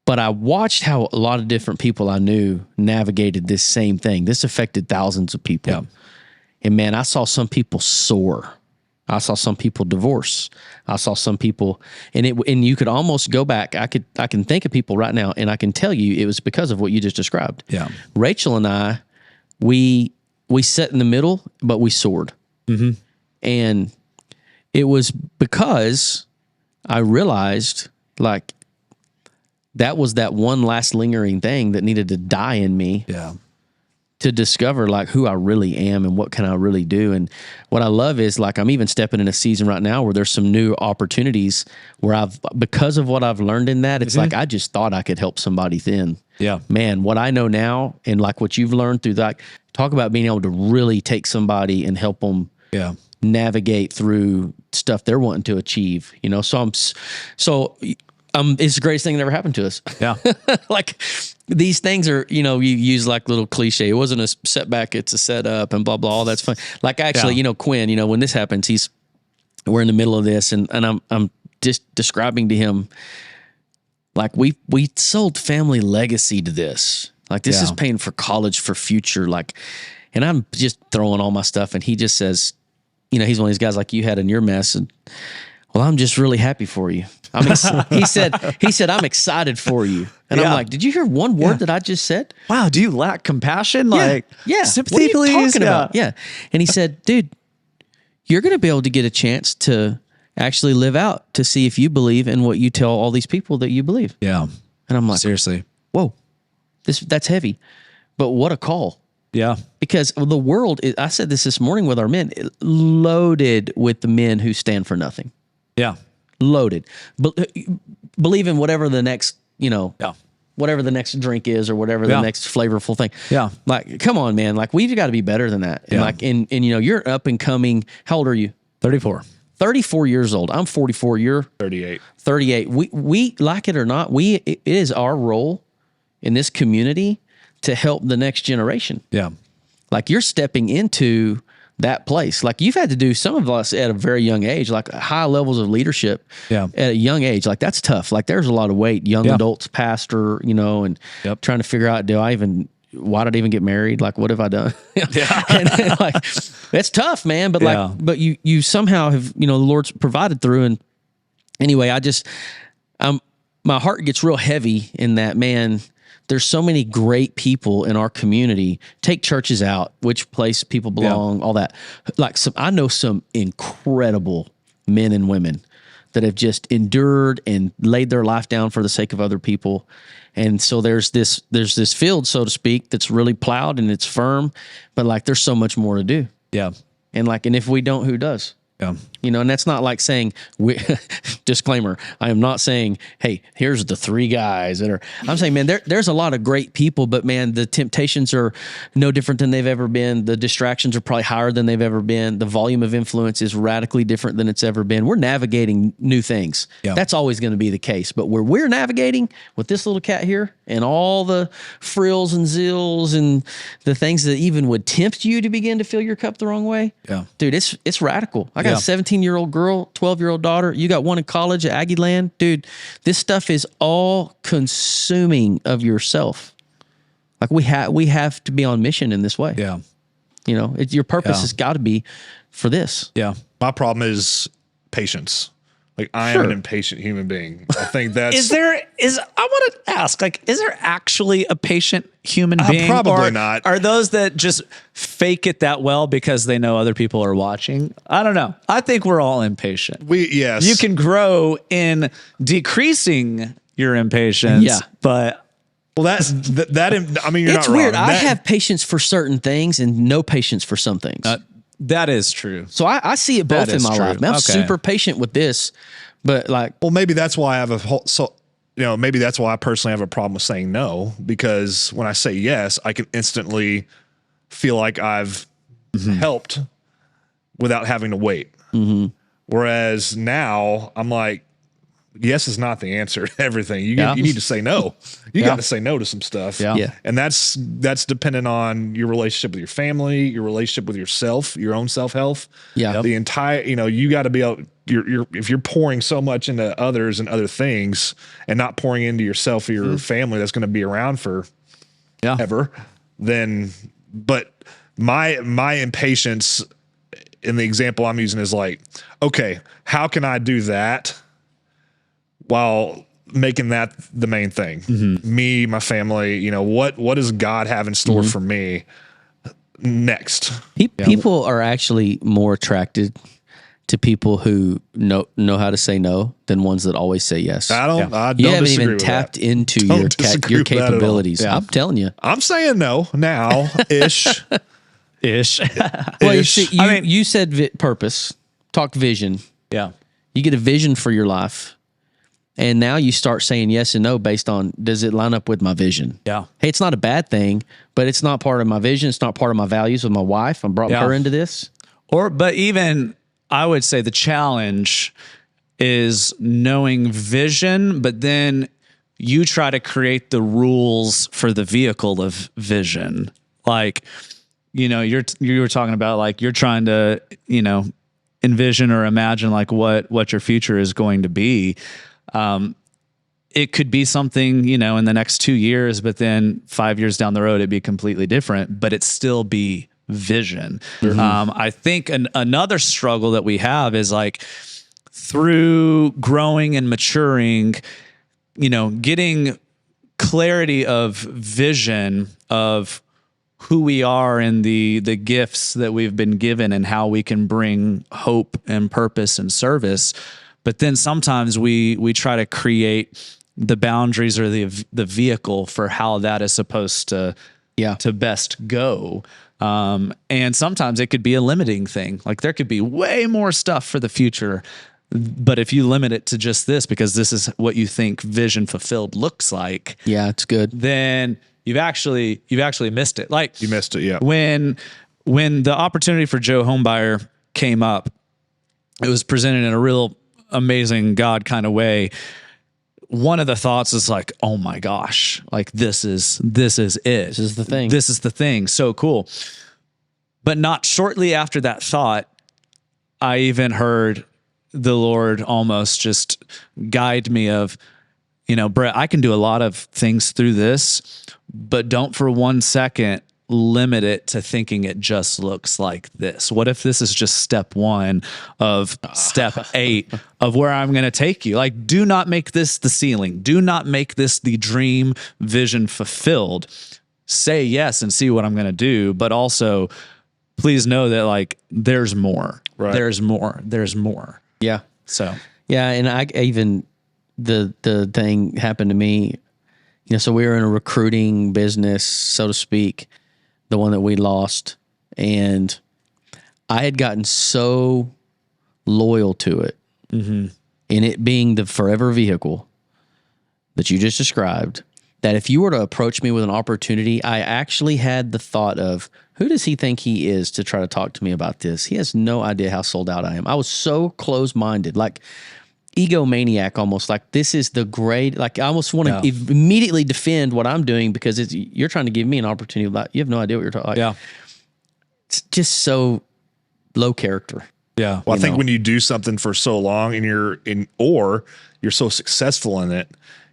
But I watched how a lot of different people I knew navigated this same thing. This affected thousands of people.
Yeah.
And man, I saw some people soar. I saw some people divorce. I saw some people, and you could almost go back. I can think of people right now, and I can tell you it was because of what you just described.
Yeah.
Rachel and I, we sat in the middle, but we soared. And it was because I realized like that was that one last lingering thing that needed to die in me.
Yeah.
To discover like who I really am and what can I really do. And what I love is like, I'm even stepping in a season right now where there's some new opportunities where because of what I've learned in that, it's like, I just thought I could help somebody then.
Yeah.
Man, what I know now and like what you've learned through that, talk about being able to really take somebody and help them navigate through stuff they're wanting to achieve, you know? So it's the greatest thing that ever happened to us.
Yeah.
Like these things are, you use like little cliche. It wasn't a setback, it's a setup and blah, blah, all that's fun. Like actually, Quinn, when this happens, we're in the middle of this and I'm just describing to him, like we sold family legacy to this. Like this is paying for college for future. Like, and I'm just throwing all my stuff and he just says, he's one of these guys like you had in your mess. And well, I'm just really happy for you. He said, I'm excited for you. And I'm like, did you hear one word that I just said?
Wow. Do you lack compassion? Like, sympathy,
what are you
please?
talking about? Yeah. And he said, dude, you're going to be able to get a chance to actually live out to see if you believe in what you tell all these people that you believe.
Yeah.
And I'm like,
seriously,
whoa, that's heavy, but what a call.
Yeah.
Because the world, I said this morning with our men, loaded with the men who stand for nothing.
Yeah.
loaded. Believe in whatever the next, whatever the next drink is or whatever the next flavorful thing.
Yeah.
Like, come on, man. Like, we've got to be better than that. And like, and you're up and coming. How old are you?
34.
34 years old. I'm 44. You're
38.
38. We like it or not, it is our role in this community to help the next generation.
Yeah.
Like, you're stepping into that place. Like, you've had to do, some of us at a very young age, like high levels of leadership at a young age. Like, that's tough. Like, there's a lot of weight, young adults, pastor, and trying to figure out, why did I even get married? Like, what have I done? And like, it's tough, man. But but you somehow have, the Lord's provided through. And anyway, my heart gets real heavy in that, man. There's so many great people in our community. Take churches out, which place people belong, all that. Like, I know some incredible men and women that have just endured and laid their life down for the sake of other people. And so there's this field, so to speak, that's really plowed and it's firm, but like, there's so much more to do.
Yeah.
And like, and if we don't, who does?
Yeah.
And that's not like saying, disclaimer, I am not saying, hey, here's the 3 guys that are, I'm saying, man, there's a lot of great people, but man, the temptations are no different than they've ever been. The distractions are probably higher than they've ever been. The volume of influence is radically different than it's ever been. We're navigating new things. Yeah. That's always going to be the case. But where we're navigating with this little cat here and all the frills and zills and the things that even would tempt you to begin to fill your cup the wrong way.
Yeah.
Dude, it's radical. I got a 17-year-old girl, 12-year-old daughter. You got one in college at Aggie Land. Dude, this stuff is all consuming of yourself. Like, we have to be on mission in this way.
Yeah.
Your purpose has got to be for this.
Yeah.
My problem is patience. Like, I am an impatient human being. I think that's...
I want to ask, like, is there actually a patient human being?
Probably not.
Are those that just fake it that well because they know other people are watching? I don't know. I think we're all impatient.
Yes.
You can grow in decreasing your impatience, but...
Well, that's that. I mean, you're
it's
not wrong.
Weird. I have patience for certain things and no patience for some things.
That is true.
So I see it both in my life. I'm super patient with this, but like,
well, maybe that's why I have maybe that's why I personally have a problem with saying no, because when I say yes, I can instantly feel like I've helped without having to wait. Mm-hmm. Whereas now I'm like, yes is not the answer to everything. You need to say no. You got to say no to some stuff.
Yeah.
And that's dependent on your relationship with your family, your relationship with yourself, your own self-health.
Yeah.
The entire, you got to be able, if you're pouring so much into others and other things and not pouring into yourself or your family that's going to be around for ever, then, but my impatience in the example I'm using is like, okay, how can I do that while making that the main thing? Me, my family, what does God have in store for me next?
People are actually more attracted to people who know how to say no than ones that always say yes.
I don't
you haven't
disagree
even
with
tapped
that.
into your capabilities. I'm telling you.
I'm saying no now, ish.
Well, you said purpose, talk vision.
Yeah.
You get a vision for your life. And now you start saying yes and no based on, does it line up with my vision?
Yeah.
Hey, it's not a bad thing, but it's not part of my vision. It's not part of my values with my wife. I brought her into this.
But even I would say the challenge is knowing vision, but then you try to create the rules for the vehicle of vision. Like, you were talking about, like, you're trying to, envision or imagine like what your future is going to be. It could be something, in the next 2 years, but then 5 years down the road, it'd be completely different, but it still be vision. I think another struggle that we have is like through growing and maturing, getting clarity of vision of who we are and the gifts that we've been given and how we can bring hope and purpose and service. But then sometimes we try to create the boundaries or the vehicle for how that is supposed to best go. And sometimes it could be a limiting thing. Like, there could be way more stuff for the future But if you limit it to just this, because this is what you think vision fulfilled looks like,
yeah, it's good.
Then you've actually missed it. Like
You missed it. Yeah.
when the opportunity for Joe Homebuyer came up, it was presented in a real amazing God kind of way. One of the thoughts is like, oh my gosh, like this is it.
This is the thing.
This is the thing. So cool. But not shortly after that thought, I even heard the Lord almost just guide me of, Brett, I can do a lot of things through this, but don't for 1 second limit it to thinking it just looks like this. What if this is just step 1 of step 8 of where I'm going to take you? Like, do not make this the ceiling. Do not make this the dream vision fulfilled. Say yes and see what I'm going to do, but also please know that like there's more.
Right.
There's more.
Yeah.
So,
yeah. And I even, the thing happened to me, so we were in a recruiting business, so to speak, the one that we lost. And I had gotten so loyal to it, in it being the forever vehicle that you just described, that if you were to approach me with an opportunity, I actually had the thought of, who does he think he is to try to talk to me about this? He has no idea how sold out I am. I was so close-minded, like egomaniac almost, like this is the great, like I almost want to immediately defend what I'm doing because you're trying to give me an opportunity. Like, you have no idea what you're talking about.
yeah.
It's just so low character.
Yeah.
Well, I think when you do something for so long and you're so successful in it,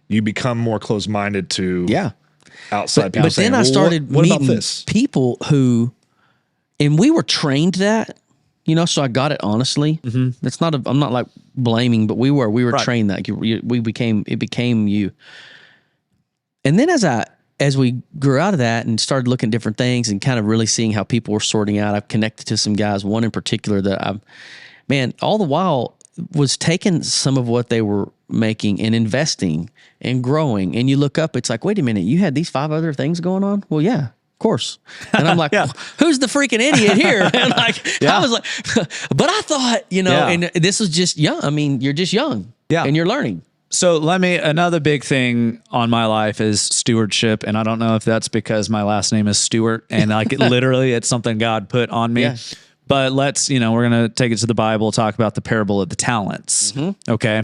you become more closed-minded to outside people.
But then I started meeting people who, and we were trained that, so I got it honestly. That's not I'm not like blaming, but we were trained that it became you. And then as we grew out of that and started looking at different things and kind of really seeing how people were sorting out, I've connected to some guys, one in particular that all the while was taking some of what they were making and investing and growing. And you look up, it's like, wait a minute, you had these 5 other things going on? Well, yeah, of course. And I'm like, well, who's the freaking idiot here? And I was like, but I thought, and this was just young. I mean, you're just young and you're learning.
So another big thing on my life is stewardship. And I don't know if that's because my last name is Stewart and literally it's something God put on me. Yeah. But let's, we're going to take it to the Bible, talk about the parable of the talents. Okay.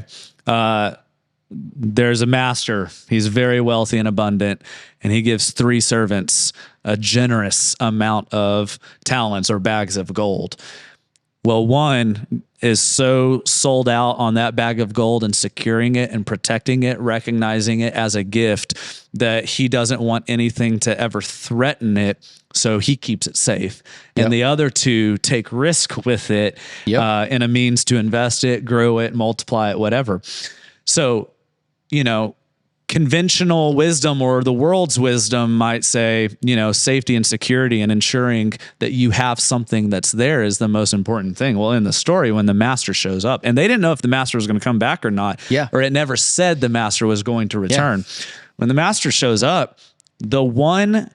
There's a master. He's very wealthy and abundant, and he gives 3 servants a generous amount of talents or bags of gold. Well, one is so sold out on that bag of gold and securing it and protecting it, recognizing it as a gift that he doesn't want anything to ever threaten it. So he keeps it safe. And the other 2 take risk with it in a means to invest it, grow it, multiply it, whatever. So, conventional wisdom or the world's wisdom might say, safety and security and ensuring that you have something that's there is the most important thing. Well, in the story, when the master shows up, and they didn't know if the master was going to come back or not, or it never said the master was going to return. When the master shows up, the one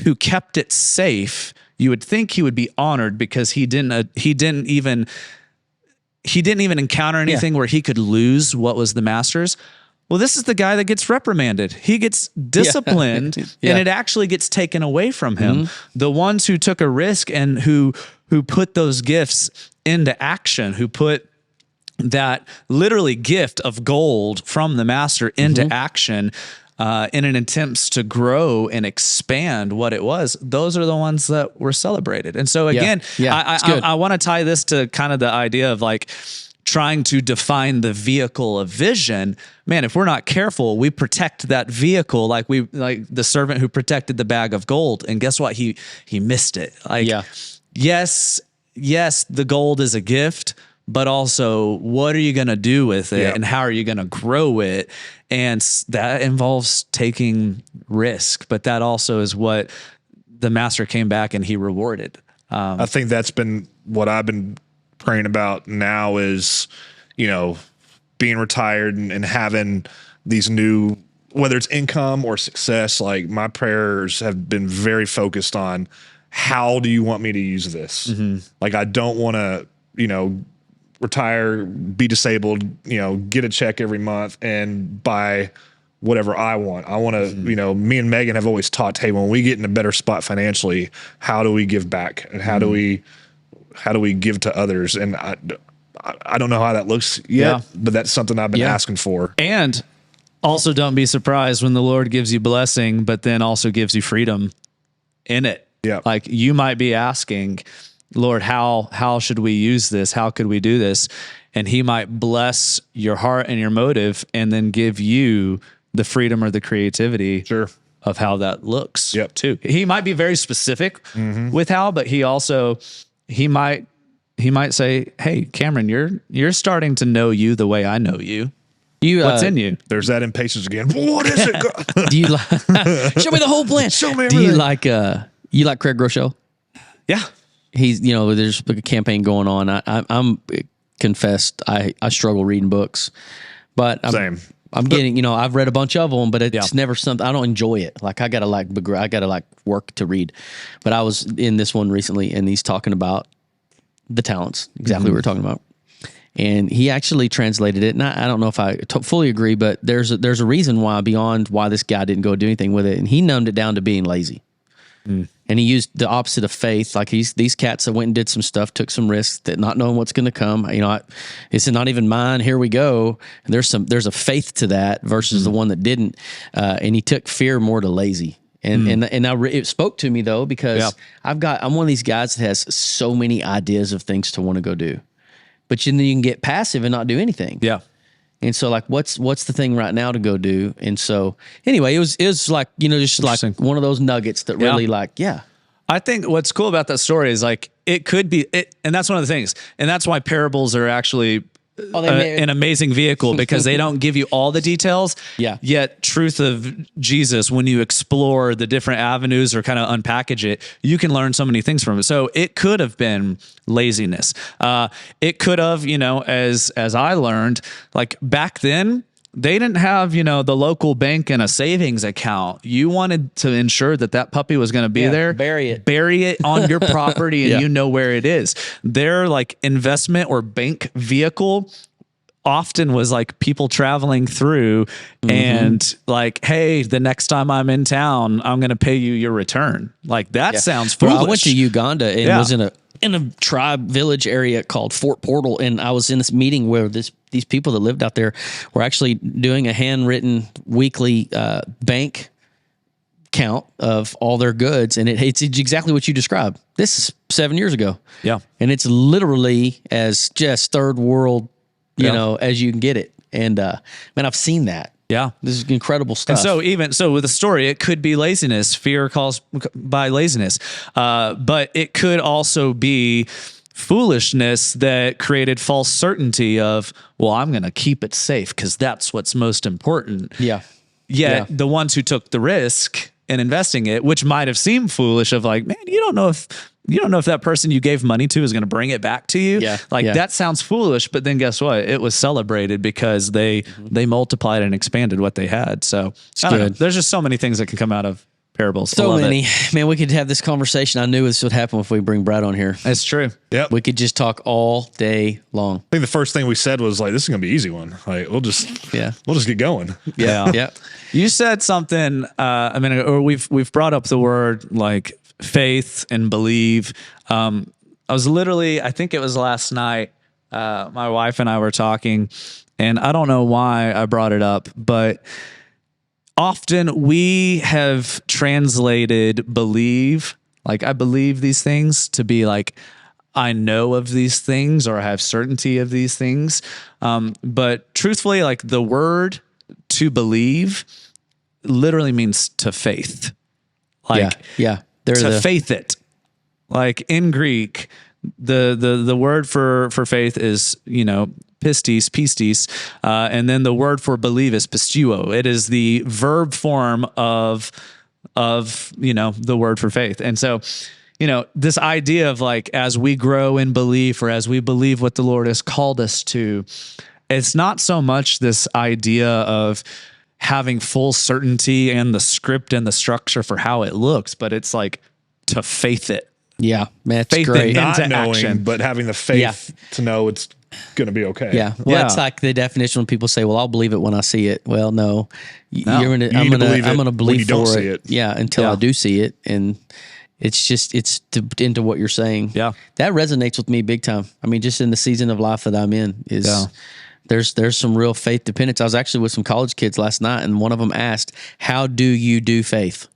who kept it safe, you would think he would be honored because he didn't even encounter anything where he could lose what was the master's. Well, this is the guy that gets reprimanded. He gets disciplined and it actually gets taken away from him. The ones who took a risk and who put those gifts into action, who put that literally gift of gold from the master into action in an attempt to grow and expand what it was, those are the ones that were celebrated. And so again, I want to tie this to kind of the idea of like trying to define the vehicle of vision. Man, if we're not careful, we protect that vehicle like the servant who protected the bag of gold. And guess what? He missed it. Yes, the gold is a gift, but also what are you going to do with it and how are you going to grow it? And that involves taking risk, but that also is what the master came back and he rewarded.
I think that's been what I've been praying about now is, being retired and having these new, whether it's income or success, like my prayers have been very focused on how do you want me to use this? Like, I don't want to, retire, be disabled, get a check every month and buy whatever I want. I want to, me and Megan have always taught, hey, when we get in a better spot financially, how do we give back and how do we give to others? And I don't know how that looks yet, but that's something I've been asking for.
And also don't be surprised when the Lord gives you blessing, but then also gives you freedom in it.
Yeah.
Like you might be asking, Lord, how should we use this? How could we do this? And he might bless your heart and your motive and then give you the freedom or the creativity of how that looks too. He might be very specific with how, but he might say, hey, Cameron, you're starting to know you the way I know you. What's in you?
There's that impatience again. What is it?
Do you show me the whole plan?
Show me
everything.
Do
you like Craig Groeschel?
Yeah.
He's, there's a campaign going on. I'm confessed. I struggle reading books, but I'm getting, I've read a bunch of them, but it's never something, I don't enjoy it. Like I gotta work to read, but I was in this one recently and he's talking about the talents, exactly what we're talking about. And he actually translated it. And I don't know if I fully agree, but there's a reason why this guy didn't go do anything with it. And he numbed it down to being lazy. And he used the opposite of faith. Like these cats that went and did some stuff, took some risks, that not knowing what's going to come. It's not even mine. Here we go. And there's a faith to that versus the one that didn't. And he took fear more to lazy. And it spoke to me though, because I'm one of these guys that has so many ideas of things to want to go do, but then you can get passive and not do anything. Yeah. And so like, what's the thing right now to go do? And so anyway, it was like, just like one of those nuggets that really
I think what's cool about that story is like, it could be it. And that's one of the things. And that's why parables are actually an amazing vehicle, because they don't give you all the details. Yeah. Yet truth of Jesus, when you explore the different avenues or kind of unpackage it, you can learn so many things from it. So it could have been laziness. It could have, as I learned, like back then, they didn't have, the local bank and a savings account. You wanted to ensure that puppy was going to be there. Bury it on your property and you know where it is. Their like investment or bank vehicle often was like people traveling through and like, hey, the next time I'm in town, I'm going to pay you your return. Like that sounds foolish.
Well, I went to Uganda and was in a tribe village area called Fort Portal. And I was in this meeting where these people that lived out there were actually doing a handwritten weekly bank count of all their goods. And it's exactly what you described. This is 7 years ago. Yeah. And it's literally as just third world, as you can get it. And man, I've seen that. Yeah. This is incredible stuff.
And so with the story, it could be laziness. Fear caused by laziness. But it could also be foolishness that created false certainty of, well, I'm going to keep it safe because that's what's most important. Yeah. Yet the ones who took the risk in investing it, which might have seemed foolish of like, man, you don't know if that person you gave money to is going to bring it back to you. Yeah. That sounds foolish, but then guess what? It was celebrated because they multiplied and expanded what they had. So there's just so many things that can come out of parables.
So many. Man, we could have this conversation. I knew this would happen if we bring Brad on here.
That's true.
Yep. We could just talk all day long.
I think the first thing we said was like, this is going to be an easy one. Like, we'll just get going.
Yeah. Yeah. You said something, or we've brought up the word like faith and believe. I was literally, I think it was last night, my wife and I were talking, and I don't know why I brought it up, but often we have translated believe, like I believe these things, to be like, I know of these things or I have certainty of these things. But truthfully, like the word to believe literally means to faith. Like, to faith it. Like in Greek, the word for faith is, pistis, and then the word for believe is pistuo. It is the verb form of the word for faith. And so, this idea of like, as we grow in belief or as we believe what the Lord has called us to, it's not so much this idea of having full certainty and the script and the structure for how it looks, but it's like to faith it.
Yeah, man, it's
faith
great.
Not knowing, action. But having the faith to know it's going to be okay.
Yeah. Well, it's like the definition when people say, well, I'll believe it when I see it. Well, no. I'm going to believe
you don't
for
see
it.
it.
Yeah, until I do see it. And it's into what you're saying.
Yeah.
That resonates with me big time. I mean, just in the season of life that I'm in there's some real faith dependence. I was actually with some college kids last night, and one of them asked, how do you do faith?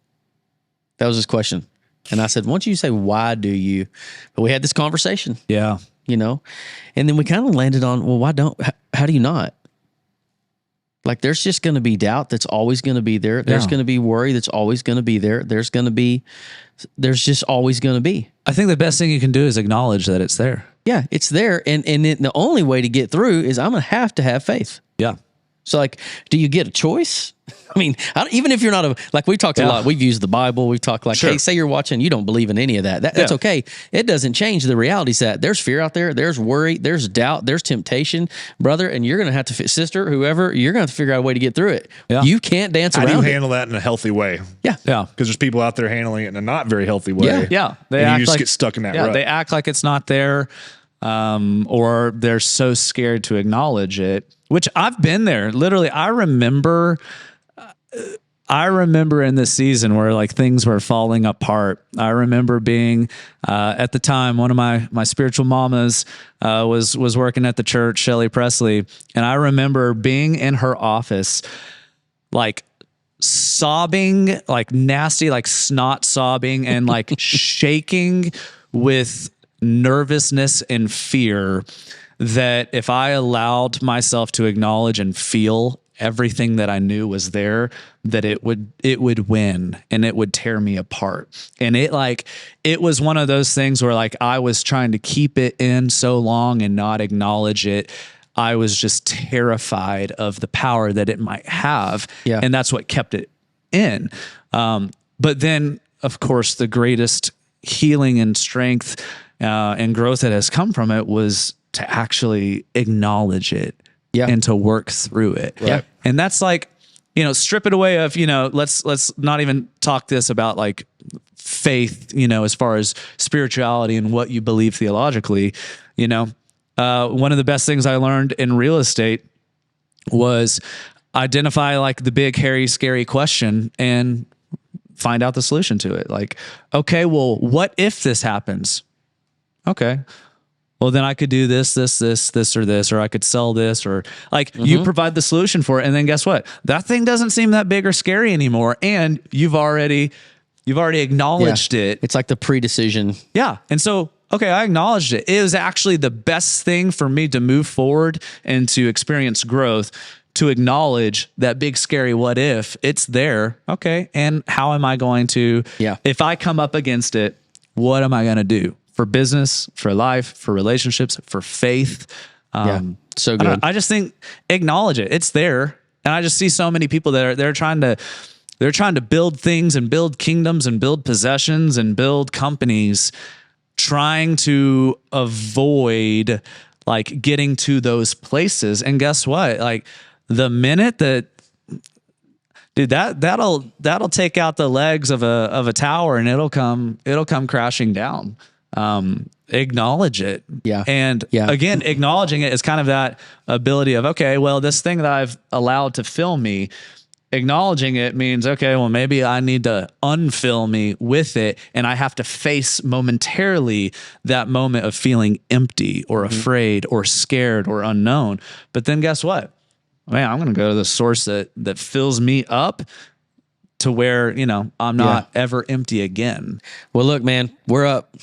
That was his question. And I said, why don't you say, why do you? But we had this conversation.
Yeah.
You know, and then we kind of landed on, well, how do you not? Like, there's just going to be doubt that's always going to be there. There's going to be worry that's always going to be there. There's just always going to be.
I think the best thing you can do is acknowledge that it's there.
Yeah, it's there. And the only way to get through is I'm going to have faith.
Yeah.
So, like, do you get a choice? I mean, even if you're not like, we talked a lot, we've used the Bible, we've talked like, hey, say you're watching, you don't believe in any of that. That's okay. It doesn't change the realities that there's fear out there, there's worry, there's doubt, there's temptation, brother, and you're going to have to, sister, whoever, you're going to have to figure out a way to get through it. Yeah. You can't dance around it.
How do you handle that in a healthy way?
Yeah.
Yeah.
Because there's people out there handling it in a not very healthy way.
Yeah. Yeah.
And you just get stuck in that rut.
They act like it's not there, or they're so scared to acknowledge it, which I've been there. Literally, I remember in this season where like things were falling apart. I remember being at the time, one of my spiritual mamas was working at the church, Shelley Presley, and I remember being in her office, like sobbing, like nasty, like snot sobbing, and like shaking with nervousness and fear that if I allowed myself to acknowledge and feel everything that I knew was there, that it would win and it would tear me apart. And it was one of those things where like I was trying to keep it in so long and not acknowledge it. I was just terrified of the power that it might have. Yeah. And that's what kept it in. But then, of course, the greatest healing and strength and growth that has come from it was to actually acknowledge it and to work through it.
Right. Yeah.
And that's like, strip it away of, let's not even talk this about like faith, as far as spirituality and what you believe theologically. One of the best things I learned in real estate was identify like the big, hairy, scary question and find out the solution to it. Like, okay, well, what if this happens? Okay. Well, then I could do this, or I could sell this, or like you provide the solution for it. And then guess what? That thing doesn't seem that big or scary anymore. And you've already acknowledged it.
It's like the pre-decision.
Yeah. And so, okay, I acknowledged it. It was actually the best thing for me to move forward and to experience growth, to acknowledge that big, scary what if. It's there. Okay. And how am I going to, if I come up against it, what am I going to do? For business, for life, for relationships, for faith.
So good.
I just think acknowledge it. It's there. And I just see so many people that they're trying to build things and build kingdoms and build possessions and build companies, trying to avoid like getting to those places. And guess what? Like the minute that, dude, that'll take out the legs of a tower and it'll come crashing down. Acknowledge it. Yeah. And again, acknowledging it is kind of that ability of, okay, well, this thing that I've allowed to fill me, acknowledging it means, okay, well, maybe I need to unfill me with it. And I have to face momentarily that moment of feeling empty or afraid or scared or unknown. But then guess what? Man, I'm going to go to the source that fills me up to where, I'm not ever empty again.
Well, look, man, we're up.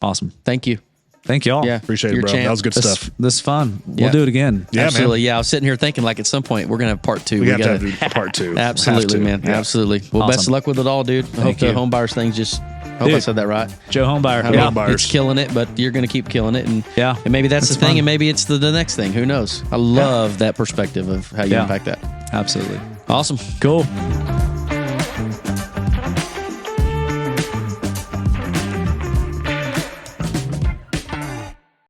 Awesome.
Thank you.
Thank y'all.
Yeah.
Appreciate it, bro. That was good stuff.
This is fun. We'll do it again.
Yeah,
absolutely.
Man.
Yeah, I was sitting here thinking like at some point we're going to have part two.
We got to have part two.
Absolutely, man. Yeah. Absolutely. Well, best of luck with it all, dude. I hope the home buyers thing I said that right.
Joe Homebuyer.
It's killing it, but you're going to keep killing it. And maybe that's the thing, fun. And maybe it's the next thing. Who knows? I love that perspective of how you unpack that.
Absolutely.
Awesome.
Cool.